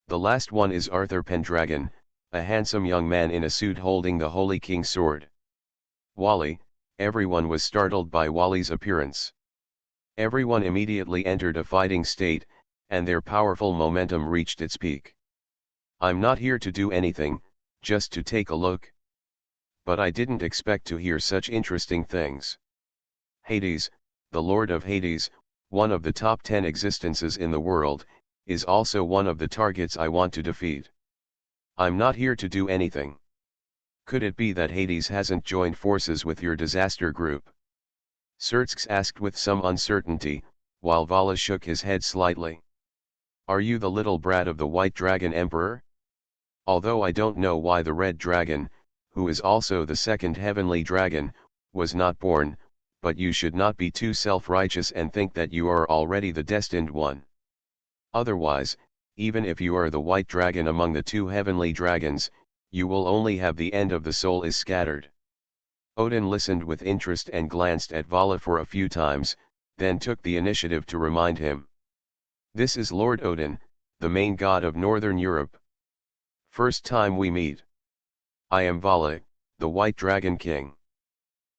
The last one is Arthur Pendragon, a handsome young man in a suit holding the Holy King's sword. Wally, everyone was startled by Wally's appearance. Everyone immediately entered a fighting state, and their powerful momentum reached its peak. I'm not here to do anything, just to take a look. But I didn't expect to hear such interesting things. Hades, the Lord of Hades, one of the top 10 existences in the world, is also one of the targets I want to defeat. I'm not here to do anything. Could it be that Hades hasn't joined forces with your disaster group? Xerxes asked with some uncertainty, while Vala shook his head slightly. Are you the little brat of the White Dragon Emperor? Although I don't know why the Red Dragon, who is also the second heavenly dragon, was not born, but you should not be too self-righteous and think that you are already the destined one. Otherwise, even if you are the white dragon among the two heavenly dragons, you will only have the end of the soul is scattered. Odin listened with interest and glanced at Vala for a few times, then took the initiative to remind him. This is Lord Odin, the main god of Northern Europe. First time we meet. I am Vala, the White Dragon King.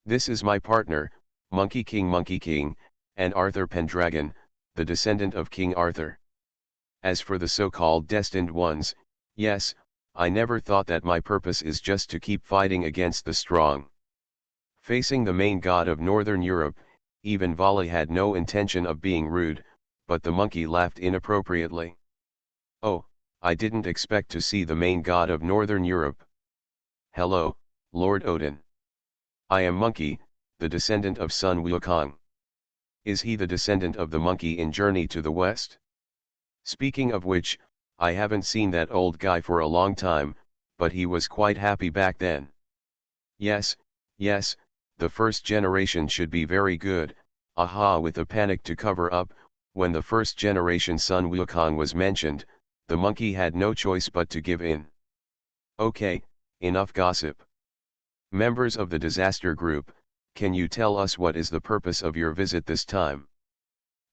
This is my partner, Monkey King, and Arthur Pendragon, the descendant of King Arthur. As for the so-called destined ones, yes, I never thought that my purpose is just to keep fighting against the strong. Facing the main god of Northern Europe, even Vala had no intention of being rude, but the monkey laughed inappropriately. Oh, I didn't expect to see the main god of Northern Europe. Hello, Lord Odin. I am Monkey, the descendant of Sun Wukong. Is he the descendant of the monkey in Journey to the West? Speaking of which, I haven't seen that old guy for a long time, but he was quite happy back then. Yes, the first generation should be very good, aha. With a panic to cover up, when the first generation Sun Wukong was mentioned, the monkey had no choice but to give in. Okay, enough gossip. Members of the disaster group, can you tell us what is the purpose of your visit this time?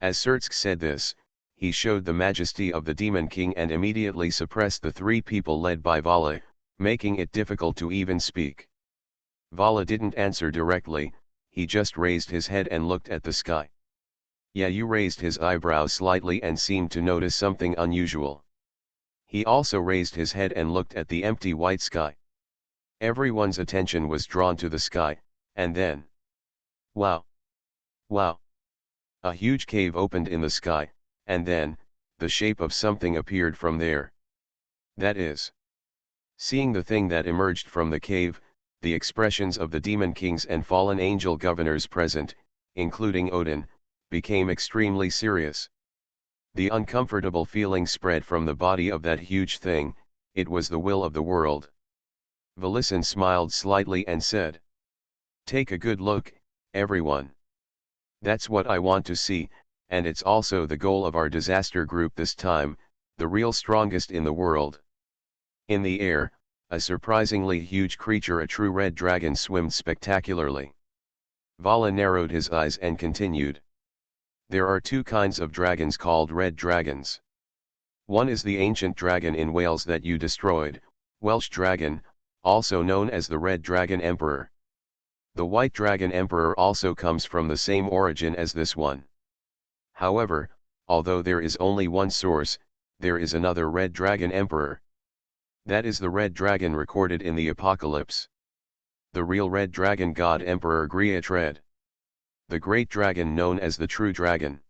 As Xerxes said this, he showed the majesty of the Demon King and immediately suppressed the three people led by Vala, making it difficult to even speak. Vala didn't answer directly, he just raised his head and looked at the sky. Yayu raised his eyebrows slightly and seemed to notice something unusual. He also raised his head and looked at the empty white sky. Everyone's attention was drawn to the sky, and then... Wow! Wow! A huge cave opened in the sky, and then, the shape of something appeared from there. That is. Seeing the thing that emerged from the cave, the expressions of the demon kings and fallen angel governors present, including Odin, became extremely serious. The uncomfortable feeling spread from the body of that huge thing. It was the will of the world. Valisin smiled slightly and said, "Take a good look, everyone. That's what I want to see, and it's also the goal of our disaster group this time, the real strongest in the world." In the air, a surprisingly huge creature, a true red dragon, swam spectacularly. Vala narrowed his eyes and continued. There are two kinds of dragons called red dragons. One is the ancient dragon in Wales that you destroyed, Welsh dragon, also known as the Red Dragon Emperor. The White Dragon Emperor also comes from the same origin as this one. However, although there is only one source, there is another Red Dragon Emperor. That is the red dragon recorded in the Apocalypse. The real red dragon god Emperor Griatred. The great dragon known as the true dragon.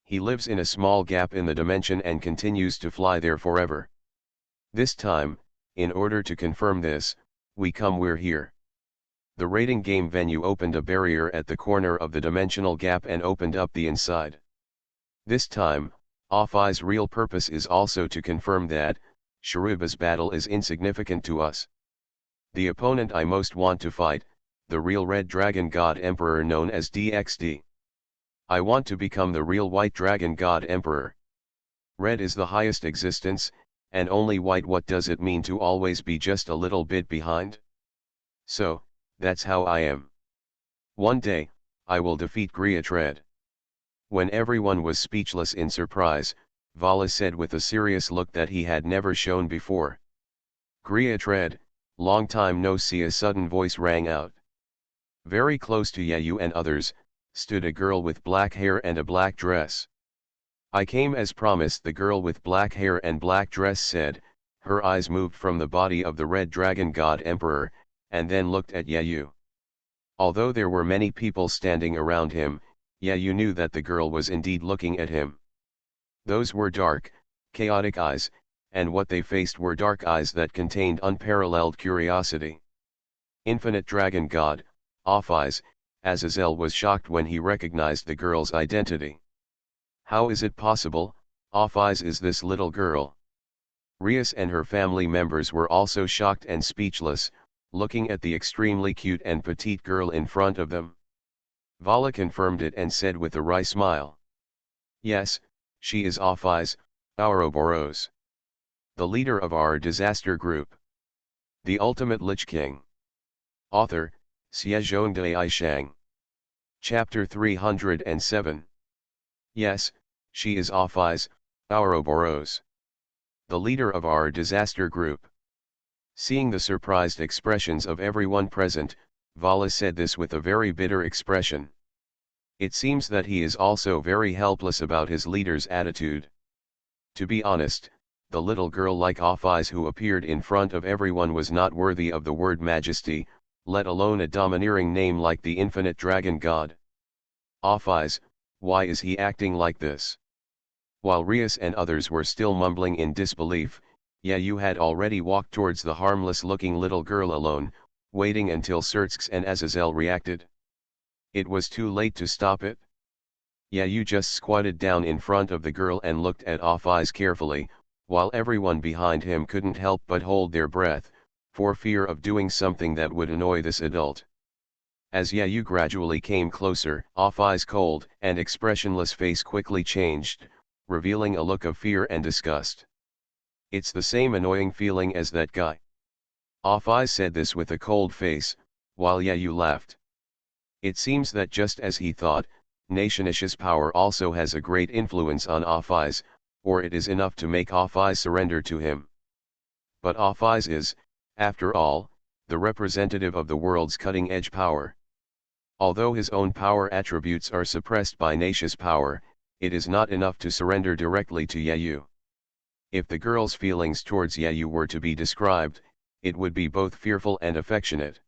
He lives in a small gap in the dimension and continues to fly there forever. This time, in order to confirm this, we're here. The raiding game venue opened a barrier at the corner of the dimensional gap and opened up the inside. This time, Offai's real purpose is also to confirm that Sharuba's battle is insignificant to us. The opponent I most want to fight, the real red dragon god emperor known as DXD. I want to become the real white dragon god emperor. Red is the highest existence, and only white. What does it mean to always be just a little bit behind? So, that's how I am. One day, I will defeat Griatred. When everyone was speechless in surprise, Vala said with a serious look that he had never shown before. Griatred, long time no see. A sudden voice rang out. Very close to Yayu and others, stood a girl with black hair and a black dress. I came as promised, the girl with black hair and black dress said. Her eyes moved from the body of the red dragon god emperor, and then looked at Yayu. Although there were many people standing around him, Yayu knew that the girl was indeed looking at him. Those were dark, chaotic eyes, and what they faced were dark eyes that contained unparalleled curiosity. Infinite Dragon God, Off-Eyes, Azazel was shocked when he recognized the girl's identity. How is it possible, Off-Eyes is this little girl? Rias and her family members were also shocked and speechless, looking at the extremely cute and petite girl in front of them. Vala confirmed it and said with a wry smile. Yes, she is Off-Eyes, Ouroboros. The leader of our disaster group. The ultimate Lich King. Author, Xiezhongdai Shang. Chapter 307. Yes, she is Off-Eyes, Ouroboros. The leader of our disaster group. Seeing the surprised expressions of everyone present, Vala said this with a very bitter expression. It seems that he is also very helpless about his leader's attitude. To be honest, the little girl like Off-Eyes who appeared in front of everyone was not worthy of the word majesty, let alone a domineering name like the infinite dragon god. Off-Eyes, why is he acting like this? While Rias and others were still mumbling in disbelief, Yayu had already walked towards the harmless-looking little girl alone, waiting until Surtsks and Azazel reacted. It was too late to stop it. Yayu just squatted down in front of the girl and looked at Off-Eyes carefully, while everyone behind him couldn't help but hold their breath, for fear of doing something that would annoy this adult. As Yayu gradually came closer, Off-Eyes' cold and expressionless face quickly changed, revealing a look of fear and disgust. It's the same annoying feeling as that guy. Off-Eyes said this with a cold face, while Yayu laughed. It seems that just as he thought, Nationish's power also has a great influence on Off-Eyes, or it is enough to make Off-Eyes surrender to him. But Off-Eyes is, after all, the representative of the world's cutting-edge power. Although his own power attributes are suppressed by Nation's power, it is not enough to surrender directly to Yayu. If the girl's feelings towards Yayu were to be described, it would be both fearful and affectionate.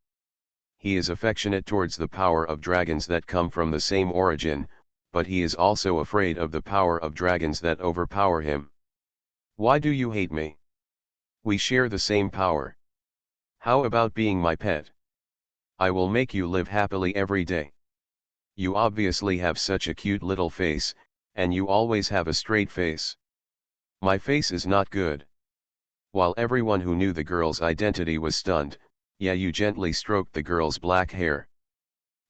He is affectionate towards the power of dragons that come from the same origin, but he is also afraid of the power of dragons that overpower him. Why do you hate me? We share the same power. How about being my pet? I will make you live happily every day. You obviously have such a cute little face, and you always have a straight face. My face is not good. While everyone who knew the girl's identity was stunned, Yayu gently stroked the girl's black hair.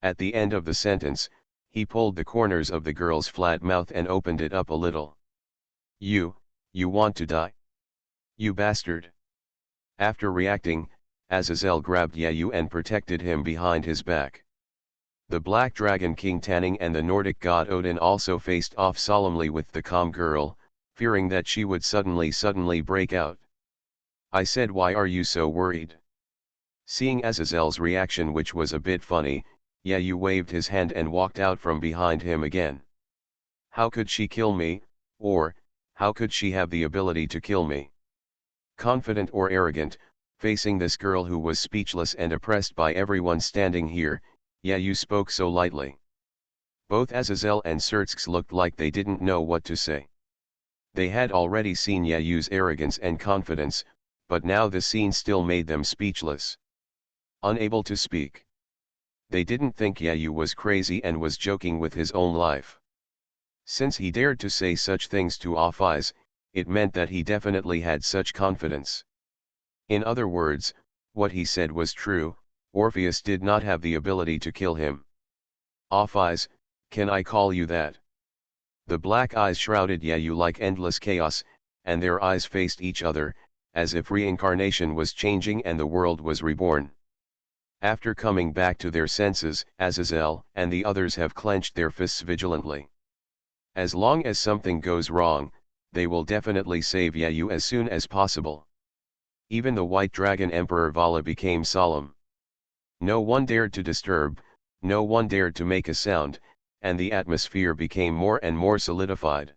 At the end of the sentence, he pulled the corners of the girl's flat mouth and opened it up a little. You want to die? You bastard. After reacting, Azazel grabbed Yayu and protected him behind his back. The Black Dragon King Tanning and the Nordic god Odin also faced off solemnly with the calm girl, fearing that she would suddenly break out. I said, why are you so worried? Seeing Azazel's reaction, which was a bit funny, Yayu waved his hand and walked out from behind him again. How could she kill me, or, how could she have the ability to kill me? Confident or arrogant, facing this girl who was speechless and oppressed by everyone standing here, Yayu spoke so lightly. Both Azazel and Surtsks looked like they didn't know what to say. They had already seen Yayu's arrogance and confidence, but now the scene still made them speechless. Unable to speak. They didn't think Yayu was crazy and was joking with his own life. Since he dared to say such things to Off-Eyes, it meant that he definitely had such confidence. In other words, what he said was true, Orpheus did not have the ability to kill him. Off-Eyes, can I call you that? The black eyes shrouded Yayu like endless chaos, and their eyes faced each other, as if reincarnation was changing and the world was reborn. After coming back to their senses, Azazel and the others have clenched their fists vigilantly. As long as something goes wrong, they will definitely save Yayu as soon as possible. Even the White Dragon Emperor Vala became solemn. No one dared to disturb, no one dared to make a sound, and the atmosphere became more and more solidified.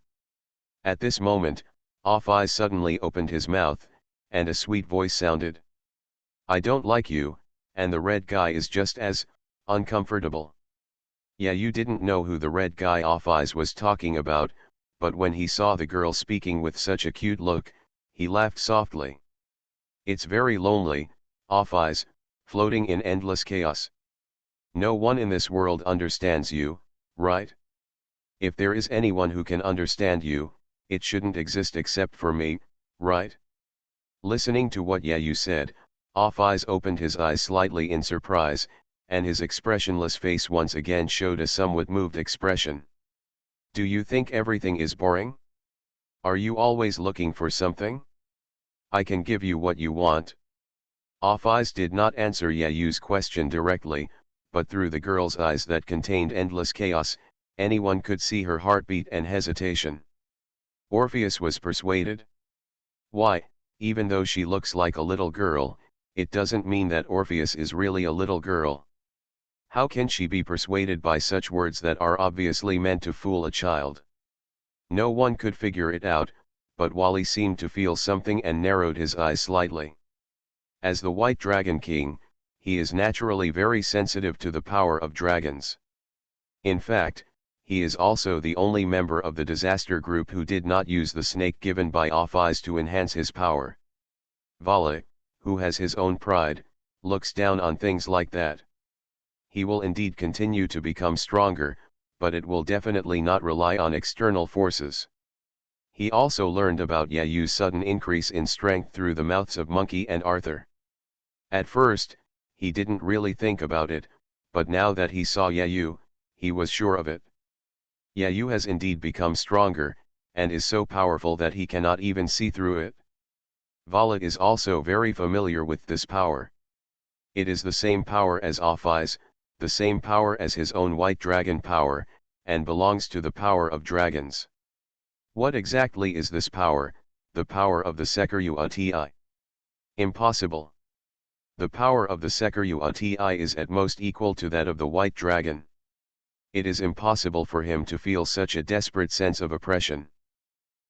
At this moment, Off-Eyes suddenly opened his mouth, and a sweet voice sounded. I don't like you, and the red guy is just as uncomfortable. Yeah, you didn't know who the red guy Off-Eyes was talking about, but when he saw the girl speaking with such a cute look, he laughed softly. It's very lonely, Off-Eyes, floating in endless chaos. No one in this world understands you, right? If there is anyone who can understand you, it shouldn't exist except for me, right? Listening to what you said, Off-Eyes opened his eyes slightly in surprise, and his expressionless face once again showed a somewhat moved expression. Do you think everything is boring? Are you always looking for something? I can give you what you want. Off-Eyes did not answer Yayu's question directly, but through the girl's eyes that contained endless chaos, anyone could see her heartbeat and hesitation. Orpheus was persuaded. Why, even though she looks like a little girl, it doesn't mean that Orpheus is really a little girl. How can she be persuaded by such words that are obviously meant to fool a child? No one could figure it out, but Wally seemed to feel something and narrowed his eyes slightly. As the White Dragon King, he is naturally very sensitive to the power of dragons. In fact, he is also the only member of the disaster group who did not use the snake given by Off-Eyes to enhance his power. Vala, who has his own pride, looks down on things like that. He will indeed continue to become stronger, but it will definitely not rely on external forces. He also learned about Yayu's sudden increase in strength through the mouths of Monkey and Arthur. At first, he didn't really think about it, but now that he saw Yayu, he was sure of it. Yayu has indeed become stronger, and is so powerful that he cannot even see through it. Vala is also very familiar with this power. It is the same power as Off-Eyes, the same power as his own white dragon power, and belongs to the power of dragons. What exactly is this power, the power of the Sekiru-Uti? Impossible. The power of the Sekiru-Uti is at most equal to that of the white dragon. It is impossible for him to feel such a desperate sense of oppression.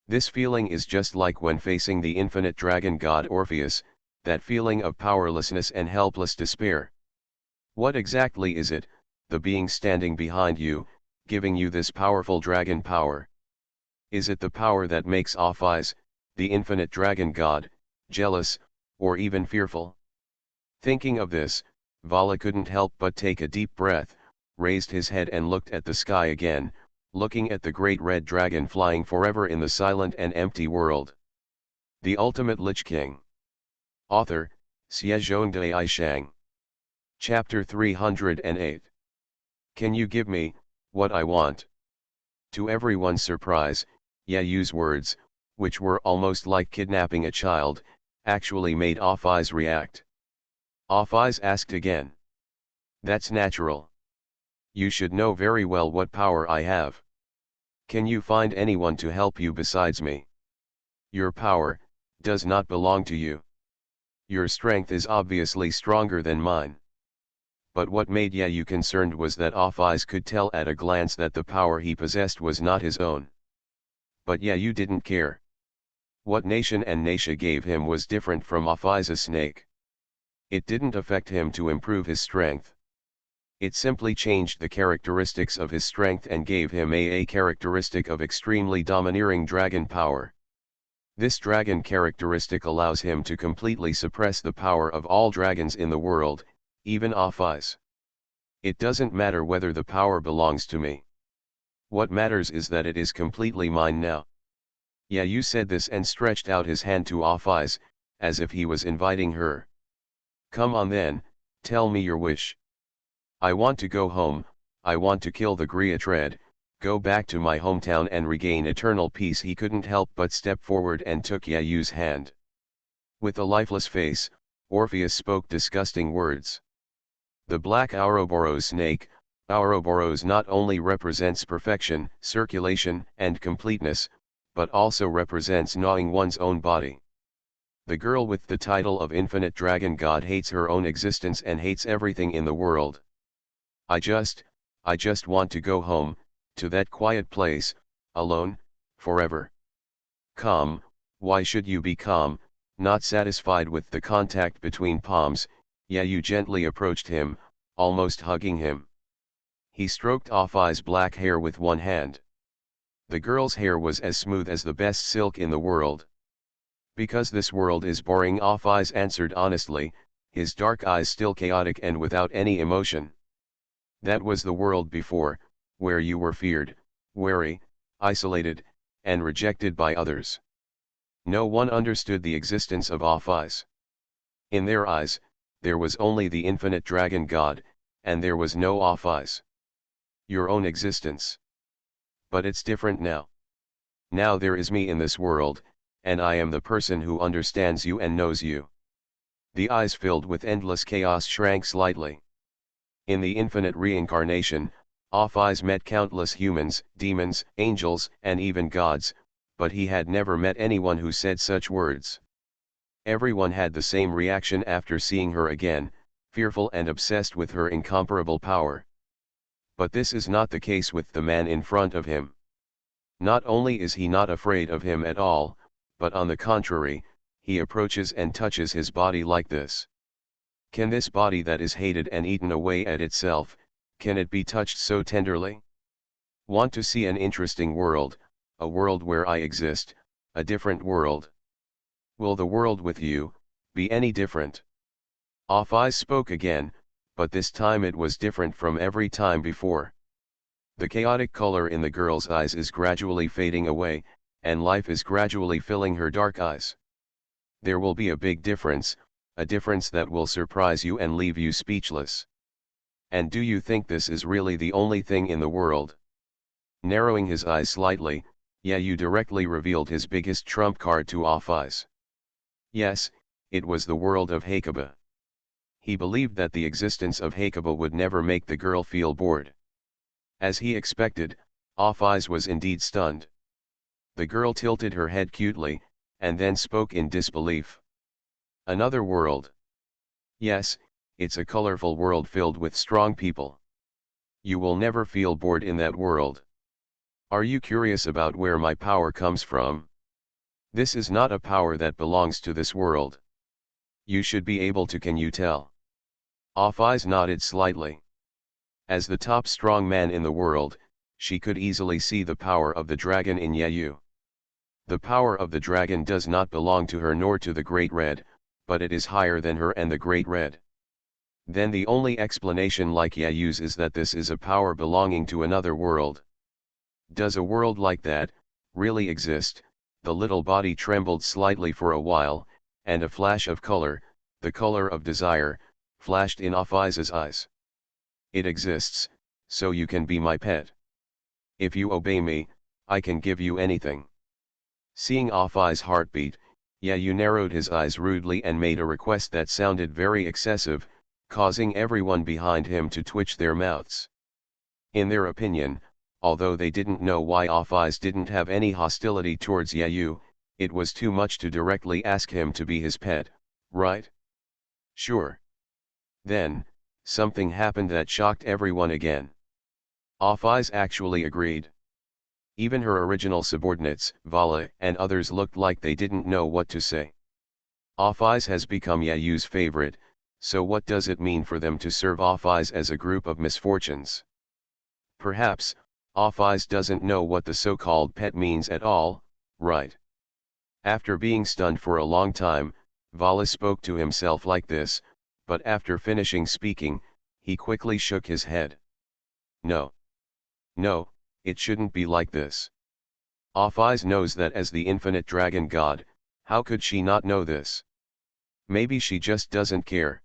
This feeling is just like when facing the infinite dragon god Orpheus, that feeling of powerlessness and helpless despair. What exactly is it, the being standing behind you, giving you this powerful dragon power? Is it the power that makes Off-Eyes, the infinite dragon god, jealous, or even fearful? Thinking of this, Vala couldn't help but take a deep breath, raised his head and looked at the sky again, looking at the great red dragon flying forever in the silent and empty world. The Ultimate Lich King. Author, BasedonanAnime. Chapter 308. Can you give me what I want? To everyone's surprise, Yayu's words, which were almost like kidnapping a child, actually made Off-Eyes react. Off-Eyes asked again. That's natural. You should know very well what power I have. Can you find anyone to help you besides me? Your power does not belong to you. Your strength is obviously stronger than mine. But what made Yayu concerned was that Off-Eyes could tell at a glance that the power he possessed was not his own. But Yayu didn't care. What Nation and Nasha gave him was different from Off-Eyes' snake. It didn't affect him to improve his strength. It simply changed the characteristics of his strength and gave him a characteristic of extremely domineering dragon power. This dragon characteristic allows him to completely suppress the power of all dragons in the world, even Off-Eyes. It doesn't matter whether the power belongs to me. What matters is that it is completely mine now. Yayu said this and stretched out his hand to Off-Eyes, as if he was inviting her. Come on then, tell me your wish. I want to go home, I want to kill the Griatred, go back to my hometown and regain eternal peace. He couldn't help but step forward and took Yayu's hand. With a lifeless face, Orpheus spoke disgusting words. The black Ouroboros snake, Ouroboros not only represents perfection, circulation, and completeness, but also represents gnawing one's own body. The girl with the title of Infinite Dragon God hates her own existence and hates everything in the world. I just want to go home, to that quiet place, alone, forever. Calm, why should you be calm? Not satisfied with the contact between palms, Yayu gently approached him, almost hugging him. He stroked Off-Eye's black hair with one hand. The girl's hair was as smooth as the best silk in the world. Because this world is boring, Off-Eyes answered honestly, his dark eyes still chaotic and without any emotion. That was the world before, where you were feared, wary, isolated, and rejected by others. No one understood the existence of Off-Eyes. In their eyes, there was only the infinite dragon god, and there was no Off-Eyes. Your own existence. But it's different now. Now there is me in this world, and I am the person who understands you and knows you. The eyes filled with endless chaos shrank slightly. In the infinite reincarnation, Off-Eyes met countless humans, demons, angels, and even gods, but he had never met anyone who said such words. Everyone had the same reaction after seeing her again, fearful and obsessed with her incomparable power. But this is not the case with the man in front of him. Not only is he not afraid of him at all, but on the contrary, he approaches and touches his body like this. Can this body that is hated and eaten away at itself, can it be touched so tenderly? Want to see an interesting world, a world where I exist, a different world? Will the world with you be any different? Off-Eyes spoke again, but this time it was different from every time before. The chaotic color in the girl's eyes is gradually fading away, and life is gradually filling her dark eyes. There will be a big difference, a difference that will surprise you and leave you speechless. And do you think this is really the only thing in the world? Narrowing his eyes slightly, Yayu directly revealed his biggest trump card to Off-Eyes. Yes, it was the world of Hakuba. He believed that the existence of Hakuba would never make the girl feel bored. As he expected, Off-Eyes was indeed stunned. The girl tilted her head cutely, and then spoke in disbelief. Another world? Yes, it's a colorful world filled with strong people. You will never feel bored in that world. Are you curious about where my power comes from? This is not a power that belongs to this world. You should be able to. Can you tell? Off-Eyes nodded slightly. As the top strong man in the world, she could easily see the power of the dragon in Yayu. The power of the dragon does not belong to her nor to the Great Red, but it is higher than her and the Great Red. Then the only explanation like Yayu's is that this is a power belonging to another world. Does a world like that really exist? The little body trembled slightly for a while, and a flash of color, the color of desire, flashed in Off-Eyes' eyes. It exists, so you can be my pet. If you obey me, I can give you anything. Seeing Off-Eyes' heartbeat, Yayu narrowed his eyes rudely and made a request that sounded very excessive, causing everyone behind him to twitch their mouths. In their opinion, although they didn't know why Off-Eyes didn't have any hostility towards Yayu, it was too much to directly ask him to be his pet, right? Sure. Then, something happened that shocked everyone again. Off-Eyes actually agreed. Even her original subordinates, Vala and others, looked like they didn't know what to say. Off-Eyes has become Yayu's favorite, so what does it mean for them to serve Off-Eyes as a group of misfortunes? Perhaps, Off-Eyes doesn't know what the so-called pet means at all, right? After being stunned for a long time, Vala spoke to himself like this, but after finishing speaking, he quickly shook his head. No. No, it shouldn't be like this. Off-Eyes knows that as the infinite dragon god, how could she not know this? Maybe she just doesn't care.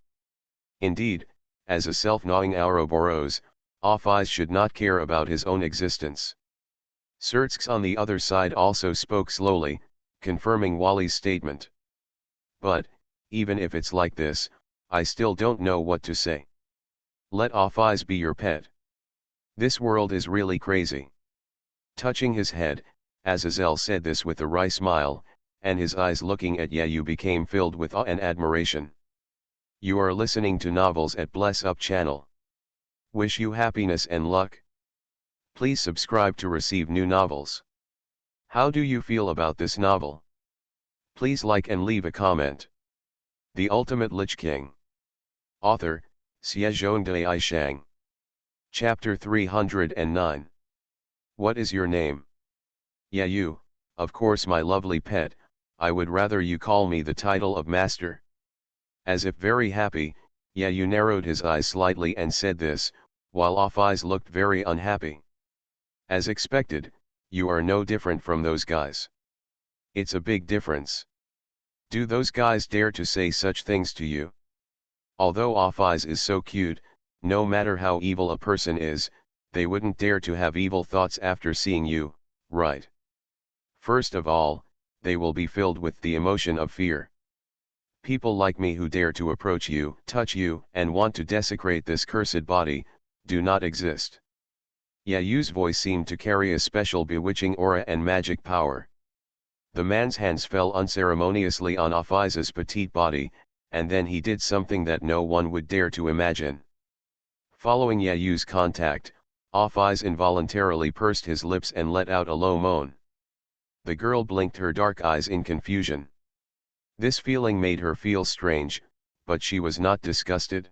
Indeed, as a self-gnawing Ouroboros, Off-Eyes should not care about his own existence. Surtsk on the other side also spoke slowly, confirming Wally's statement. But, even if it's like this, I still don't know what to say. Let Off-Eyes be your pet. This world is really crazy. Touching his head, Azazel said this with a wry smile, and his eyes looking at Yayu became filled with awe and admiration. You are listening to Novels at Bless Up channel. Wish you happiness and luck. Please subscribe to receive new novels. How do you feel about this novel? Please like and leave a comment. The Ultimate Lich King. Author, Xiezhongdai Shang. Chapter 309. What is your name? Yeah, you, of course, my lovely pet. I would rather you call me the title of master. As if very happy, yeah, you narrowed his eyes slightly and said this, while Off-Eyes looked very unhappy. As expected, you are no different from those guys. It's a big difference. Do those guys dare to say such things to you? Although Off-Eyes is so cute, no matter how evil a person is, they wouldn't dare to have evil thoughts after seeing you, right? First of all, they will be filled with the emotion of fear. People like me who dare to approach you, touch you, and want to desecrate this cursed body, do not exist. Yayu's voice seemed to carry a special bewitching aura and magic power. The man's hands fell unceremoniously on Off-Eyes' petite body, and then he did something that no one would dare to imagine. Following Yayu's contact, Off-Eyes involuntarily pursed his lips and let out a low moan. The girl blinked her dark eyes in confusion. This feeling made her feel strange, but she was not disgusted.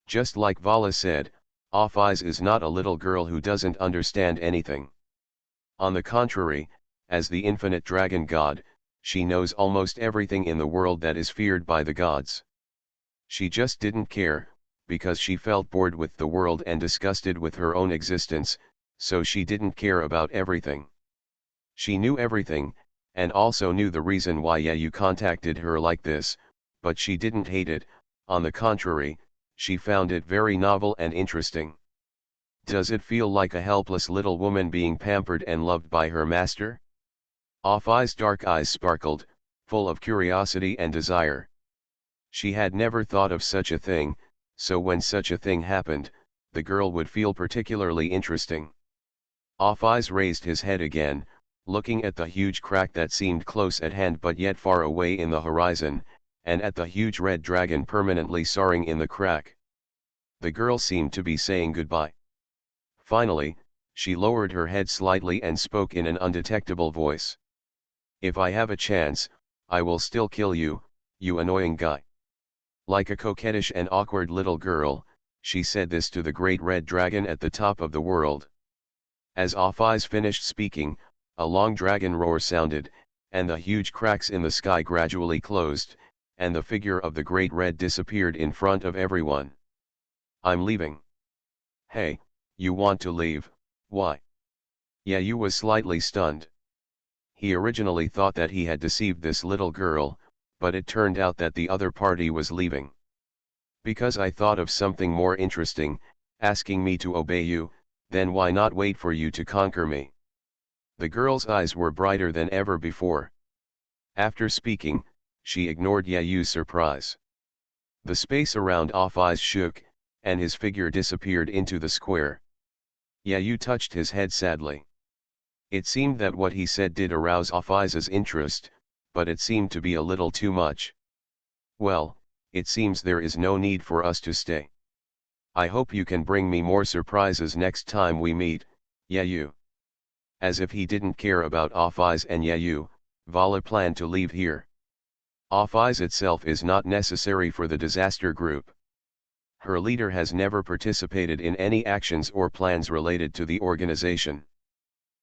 Just like Vala said, Off-Eyes is not a little girl who doesn't understand anything. On the contrary, as the infinite dragon god, she knows almost everything in the world that is feared by the gods. She just didn't care, because she felt bored with the world and disgusted with her own existence, so she didn't care about everything. She knew everything, and also knew the reason why Yayu contacted her like this, but she didn't hate it. On the contrary, she found it very novel and interesting. Does it feel like a helpless little woman being pampered and loved by her master? Off-Eyes' dark eyes sparkled, full of curiosity and desire. She had never thought of such a thing, so when such a thing happened, the girl would feel particularly interesting. Off-Eyes raised his head again, looking at the huge crack that seemed close at hand but yet far away in the horizon, and at the huge red dragon permanently soaring in the crack. The girl seemed to be saying goodbye. Finally, she lowered her head slightly and spoke in an undetectable voice. If I have a chance, I will still kill you, you annoying guy. Like a coquettish and awkward little girl, she said this to the great red dragon at the top of the world. As Off-Eyes finished speaking, a long dragon roar sounded, and the huge cracks in the sky gradually closed, and the figure of the great red disappeared in front of everyone. I'm leaving. Hey, you want to leave? Why? Yayu was slightly stunned. He originally thought that he had deceived this little girl, but it turned out that the other party was leaving. Because I thought of something more interesting, asking me to obey you, then why not wait for you to conquer me? The girl's eyes were brighter than ever before. After speaking, she ignored Yayu's surprise. The space around Off-Eyes shook, and his figure disappeared into the square. Yayu touched his head sadly. It seemed that what he said did arouse Off-Eyes' interest, but it seemed to be a little too much. Well, it seems there is no need for us to stay. I hope you can bring me more surprises next time we meet, Yayu. As if he didn't care about Off-Eyes and Yayu, Vala planned to leave here. Off-Eyes itself is not necessary for the disaster group. Her leader has never participated in any actions or plans related to the organization.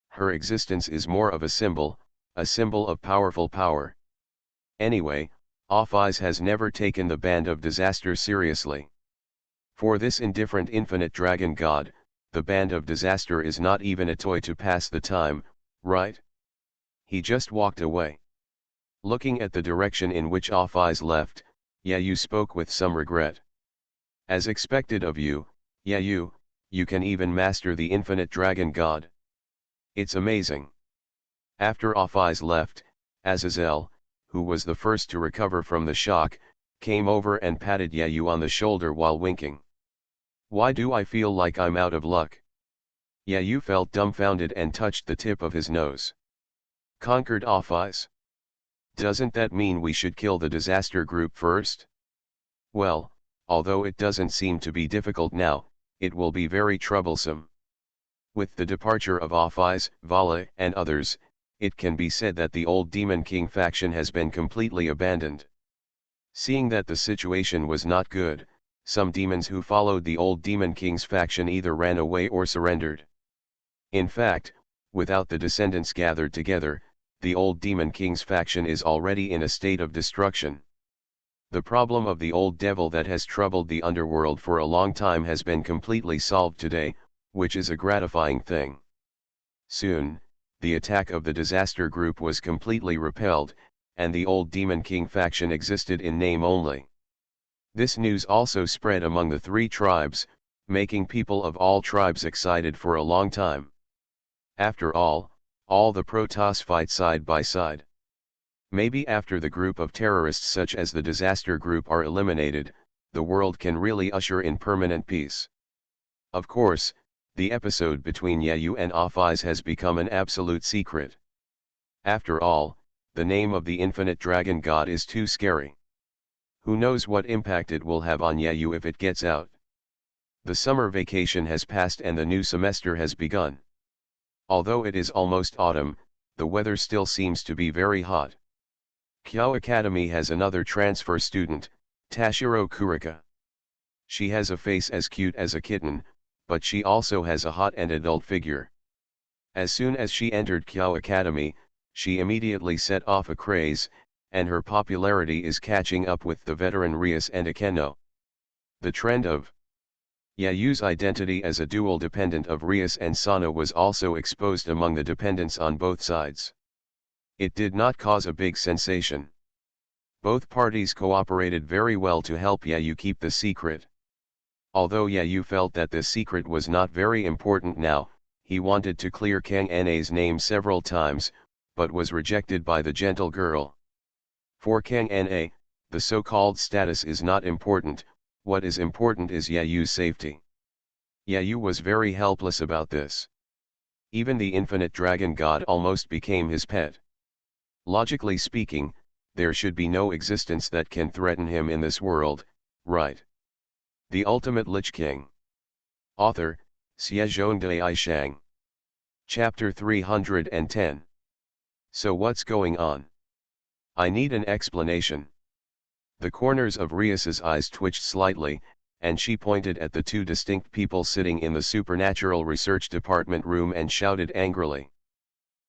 Her existence is more of a symbol of powerful power. Anyway, Off-Eyes has never taken the band of disaster seriously. For this indifferent infinite dragon god, the band of disaster is not even a toy to pass the time, right? He just walked away. Looking at the direction in which Off-Eyes left, Yayu spoke with some regret. As expected of you, Yayu, you can even master the infinite dragon god. It's amazing. After Off-Eyes left, Azazel, who was the first to recover from the shock, came over and patted Yayu on the shoulder while winking. Why do I feel like I'm out of luck? Yayu felt dumbfounded and touched the tip of his nose. Conquered Off-Eyes? Doesn't that mean we should kill the disaster group first? Well, although it doesn't seem to be difficult now, it will be very troublesome. With the departure of Off-Eyes, Vala, and others, it can be said that the old Demon King faction has been completely abandoned. Seeing that the situation was not good, some demons who followed the old Demon King's faction either ran away or surrendered. In fact, without the descendants gathered together, the old Demon King's faction is already in a state of destruction. The problem of the old devil that has troubled the underworld for a long time has been completely solved today, which is a gratifying thing. Soon, the attack of the disaster group was completely repelled, and the old Demon King faction existed in name only. This news also spread among the 3 tribes, making people of all tribes excited for a long time. After all the Protoss fight side by side. Maybe after the group of terrorists such as the disaster group are eliminated, the world can really usher in permanent peace. Of course, the episode between Yayu and Aphais has become an absolute secret. After all, the name of the infinite dragon god is too scary. Who knows what impact it will have on Yayu if it gets out. The summer vacation has passed and the new semester has begun. Although it is almost autumn, the weather still seems to be very hot. Kyo Academy has another transfer student, Tashiro Kurika. She has a face as cute as a kitten, but she also has a hot and adult figure. As soon as she entered Kyo Academy, she immediately set off a craze, and her popularity is catching up with the veteran Rias and Akeno. The trend of Yayu's identity as a dual dependent of Rias and Sana was also exposed among the dependents on both sides. It did not cause a big sensation. Both parties cooperated very well to help Yayu keep the secret. Although Yayu felt that this secret was not very important now, he wanted to clear Kang Na's name several times, but was rejected by the gentle girl. For Kang Na, the so-called status is not important, what is important is Yayu's safety. Yayu was very helpless about this. Even the infinite dragon god almost became his pet. Logically speaking, there should be no existence that can threaten him in this world, right? The Ultimate Lich King. Author, Xiezhongdai Shang. Chapter 310. So what's going on? I need an explanation. The corners of Rias's eyes twitched slightly, and she pointed at the 2 distinct people sitting in the Supernatural Research Department room and shouted angrily.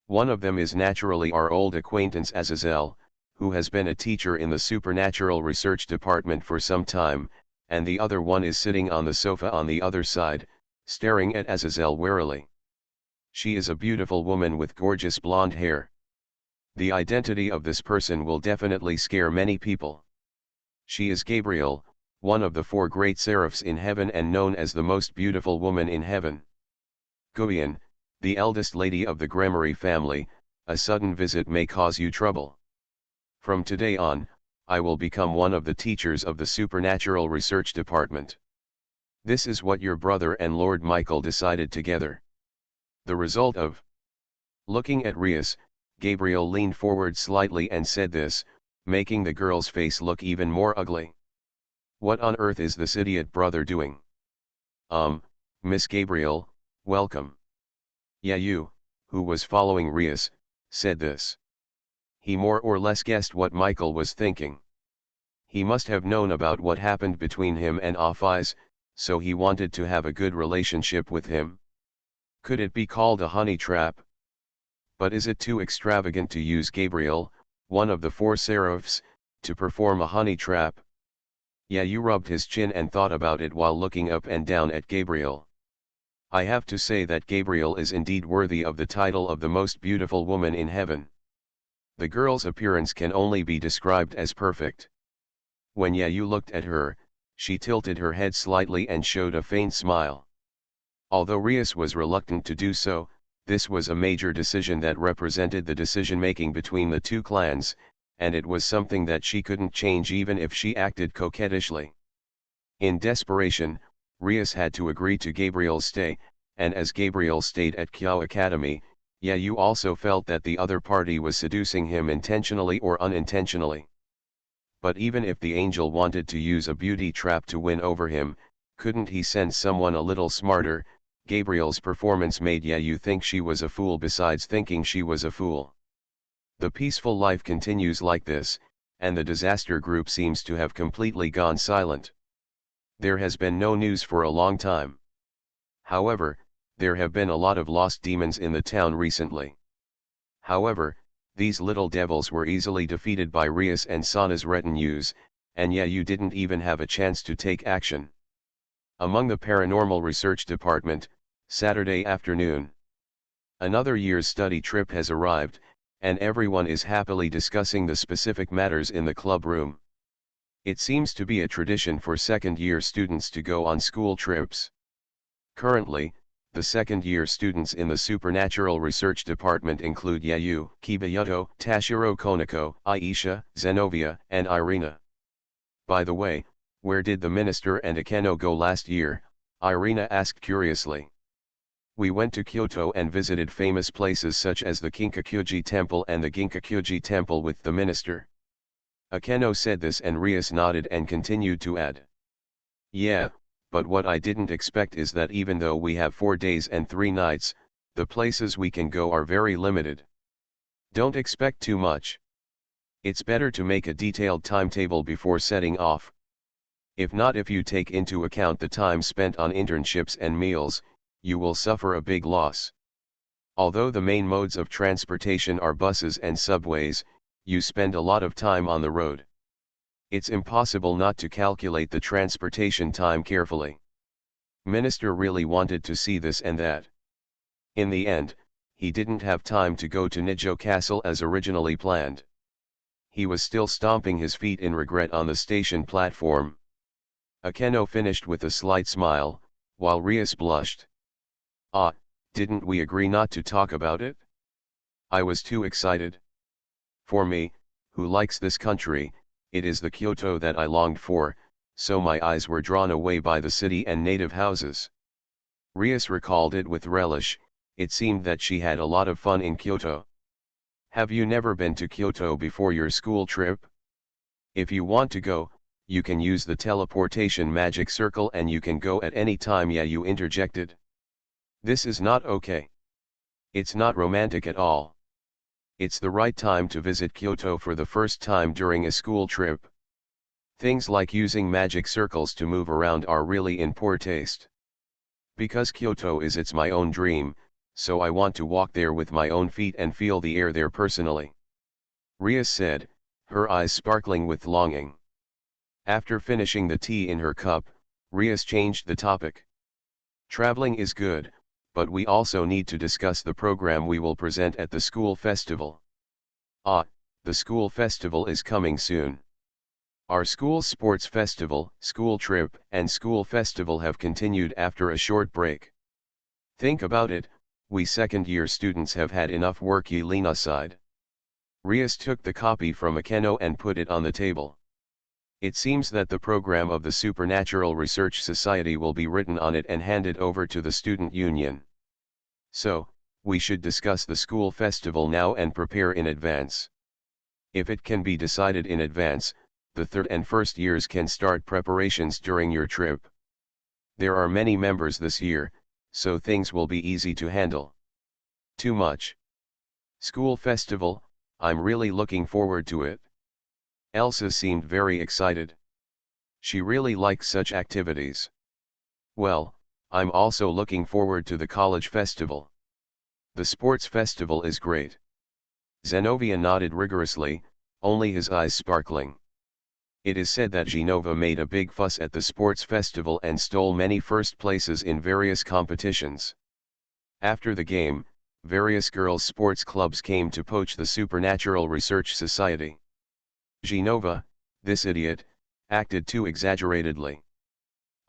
One of them is naturally our old acquaintance Azazel, who has been a teacher in the Supernatural Research Department for some time, and the other one is sitting on the sofa on the other side, staring at Azazel warily. She is a beautiful woman with gorgeous blonde hair. The identity of this person will definitely scare many people. She is Gabriel, one of the 4 great seraphs in heaven and known as the most beautiful woman in heaven. Guian, the eldest lady of the Gremory family, a sudden visit may cause you trouble. From today on, I will become one of the teachers of the Supernatural Research Department. This is what your brother and Lord Michael decided together. The result of looking at Rias, Gabriel leaned forward slightly and said this, making the girl's face look even more ugly. What on earth is this idiot brother doing? Miss Gabriel, welcome. Yayu, who was following Rias, said this. He more or less guessed what Michael was thinking. He must have known about what happened between him and Aphais, so he wanted to have a good relationship with him. Could it be called a honey trap? But is it too extravagant to use Gabriel, one of the 4 seraphs, to perform a honey trap? Yayu rubbed his chin and thought about it while looking up and down at Gabriel. I have to say that Gabriel is indeed worthy of the title of the most beautiful woman in heaven. The girl's appearance can only be described as perfect. When Yayu looked at her, she tilted her head slightly and showed a faint smile. Although Rias was reluctant to do so, this was a major decision that represented the decision-making between the 2 clans, and it was something that she couldn't change even if she acted coquettishly. In desperation, Rias had to agree to Gabriel's stay, and as Gabriel stayed at Kyo Academy, Yayu also felt that the other party was seducing him intentionally or unintentionally. But even if the angel wanted to use a beauty trap to win over him, couldn't he send someone a little smarter? Gabriel's performance made Yayu think she was a fool besides thinking she was a fool. The peaceful life continues like this, and the disaster group seems to have completely gone silent. There has been no news for a long time. However, there have been a lot of lost demons in the town recently. However, these little devils were easily defeated by Rias and Sana's retinues, and yeah, you didn't even have a chance to take action. Among the Paranormal Research Department, Saturday afternoon. Another year's study trip has arrived, and everyone is happily discussing the specific matters in the club room. It seems to be a tradition for second-year students to go on school trips. Currently, the second-year students in the Supernatural Research Department include Yayu, Kibayuto, Tashiro Konako, Aisha, Zenovia, and Irina. By the way, where did the minister and Akeno go last year? Irina asked curiously. We went to Kyoto and visited famous places such as the Kinkakuji Temple and the Ginkakuji Temple with the minister. Akeno said this and Rias nodded and continued to add. Yeah, but what I didn't expect is that even though we have 4 days and 3 nights, the places we can go are very limited. Don't expect too much. It's better to make a detailed timetable before setting off. If not, if you take into account the time spent on internships and meals, you will suffer a big loss. Although the main modes of transportation are buses and subways, you spend a lot of time on the road. It's impossible not to calculate the transportation time carefully. Minister really wanted to see this and that. In the end, he didn't have time to go to Nijo Castle as originally planned. He was still stomping his feet in regret on the station platform. Akeno finished with a slight smile, while Rias blushed. Ah, didn't we agree not to talk about it? I was too excited. For me, who likes this country, it is the Kyoto that I longed for, so my eyes were drawn away by the city and native houses. Rias recalled it with relish. It seemed that she had a lot of fun in Kyoto. Have you never been to Kyoto before your school trip? If you want to go, you can use the teleportation magic circle and you can go at any time. Yeah, you interjected. This is not okay. It's not romantic at all. It's the right time to visit Kyoto for the first time during a school trip. Things like using magic circles to move around are really in poor taste. Because Kyoto is it's my own dream, so I want to walk there with my own feet and feel the air there personally. Rias said, her eyes sparkling with longing. After finishing the tea in her cup, Rias changed the topic. Traveling is good, but we also need to discuss the program we will present at the school festival. Ah, the school festival is coming soon. Our school's sports festival, school trip, and school festival have continued after a short break. Think about it, we second-year students have had enough work. Yelena sighed. Rias took the copy from Akeno and put it on the table. It seems that the program of the Supernatural Research Society will be written on it and handed over to the student union. So, we should discuss the school festival now and prepare in advance. If it can be decided in advance, the third and first years can start preparations during your trip. There are many members this year, so things will be easy to handle. Too much. School festival, I'm really looking forward to it. Elsa seemed very excited. She really likes such activities. Well, I'm also looking forward to the college festival. The sports festival is great. Zenovia nodded rigorously, only his eyes sparkling. It is said that Genova made a big fuss at the sports festival and stole many first places in various competitions. After the game, various girls' sports clubs came to poach the Supernatural Research Society. Genova, this idiot, acted too exaggeratedly.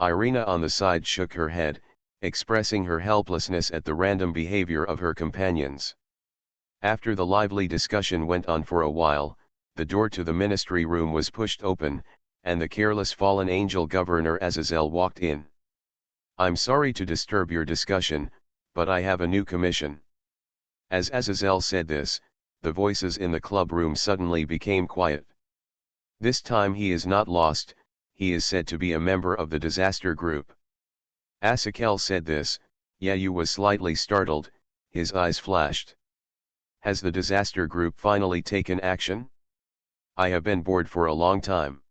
Irina on the side shook her head, expressing her helplessness at the random behavior of her companions. After the lively discussion went on for a while, the door to the ministry room was pushed open, and the careless fallen angel Governor Azazel walked in. I'm sorry to disturb your discussion, but I have a new commission. As Azazel said this, the voices in the club room suddenly became quiet. This time he is not lost, he is said to be a member of the disaster group. Asakel said this, Yayu was slightly startled, his eyes flashed. Has the disaster group finally taken action? I have been bored for a long time.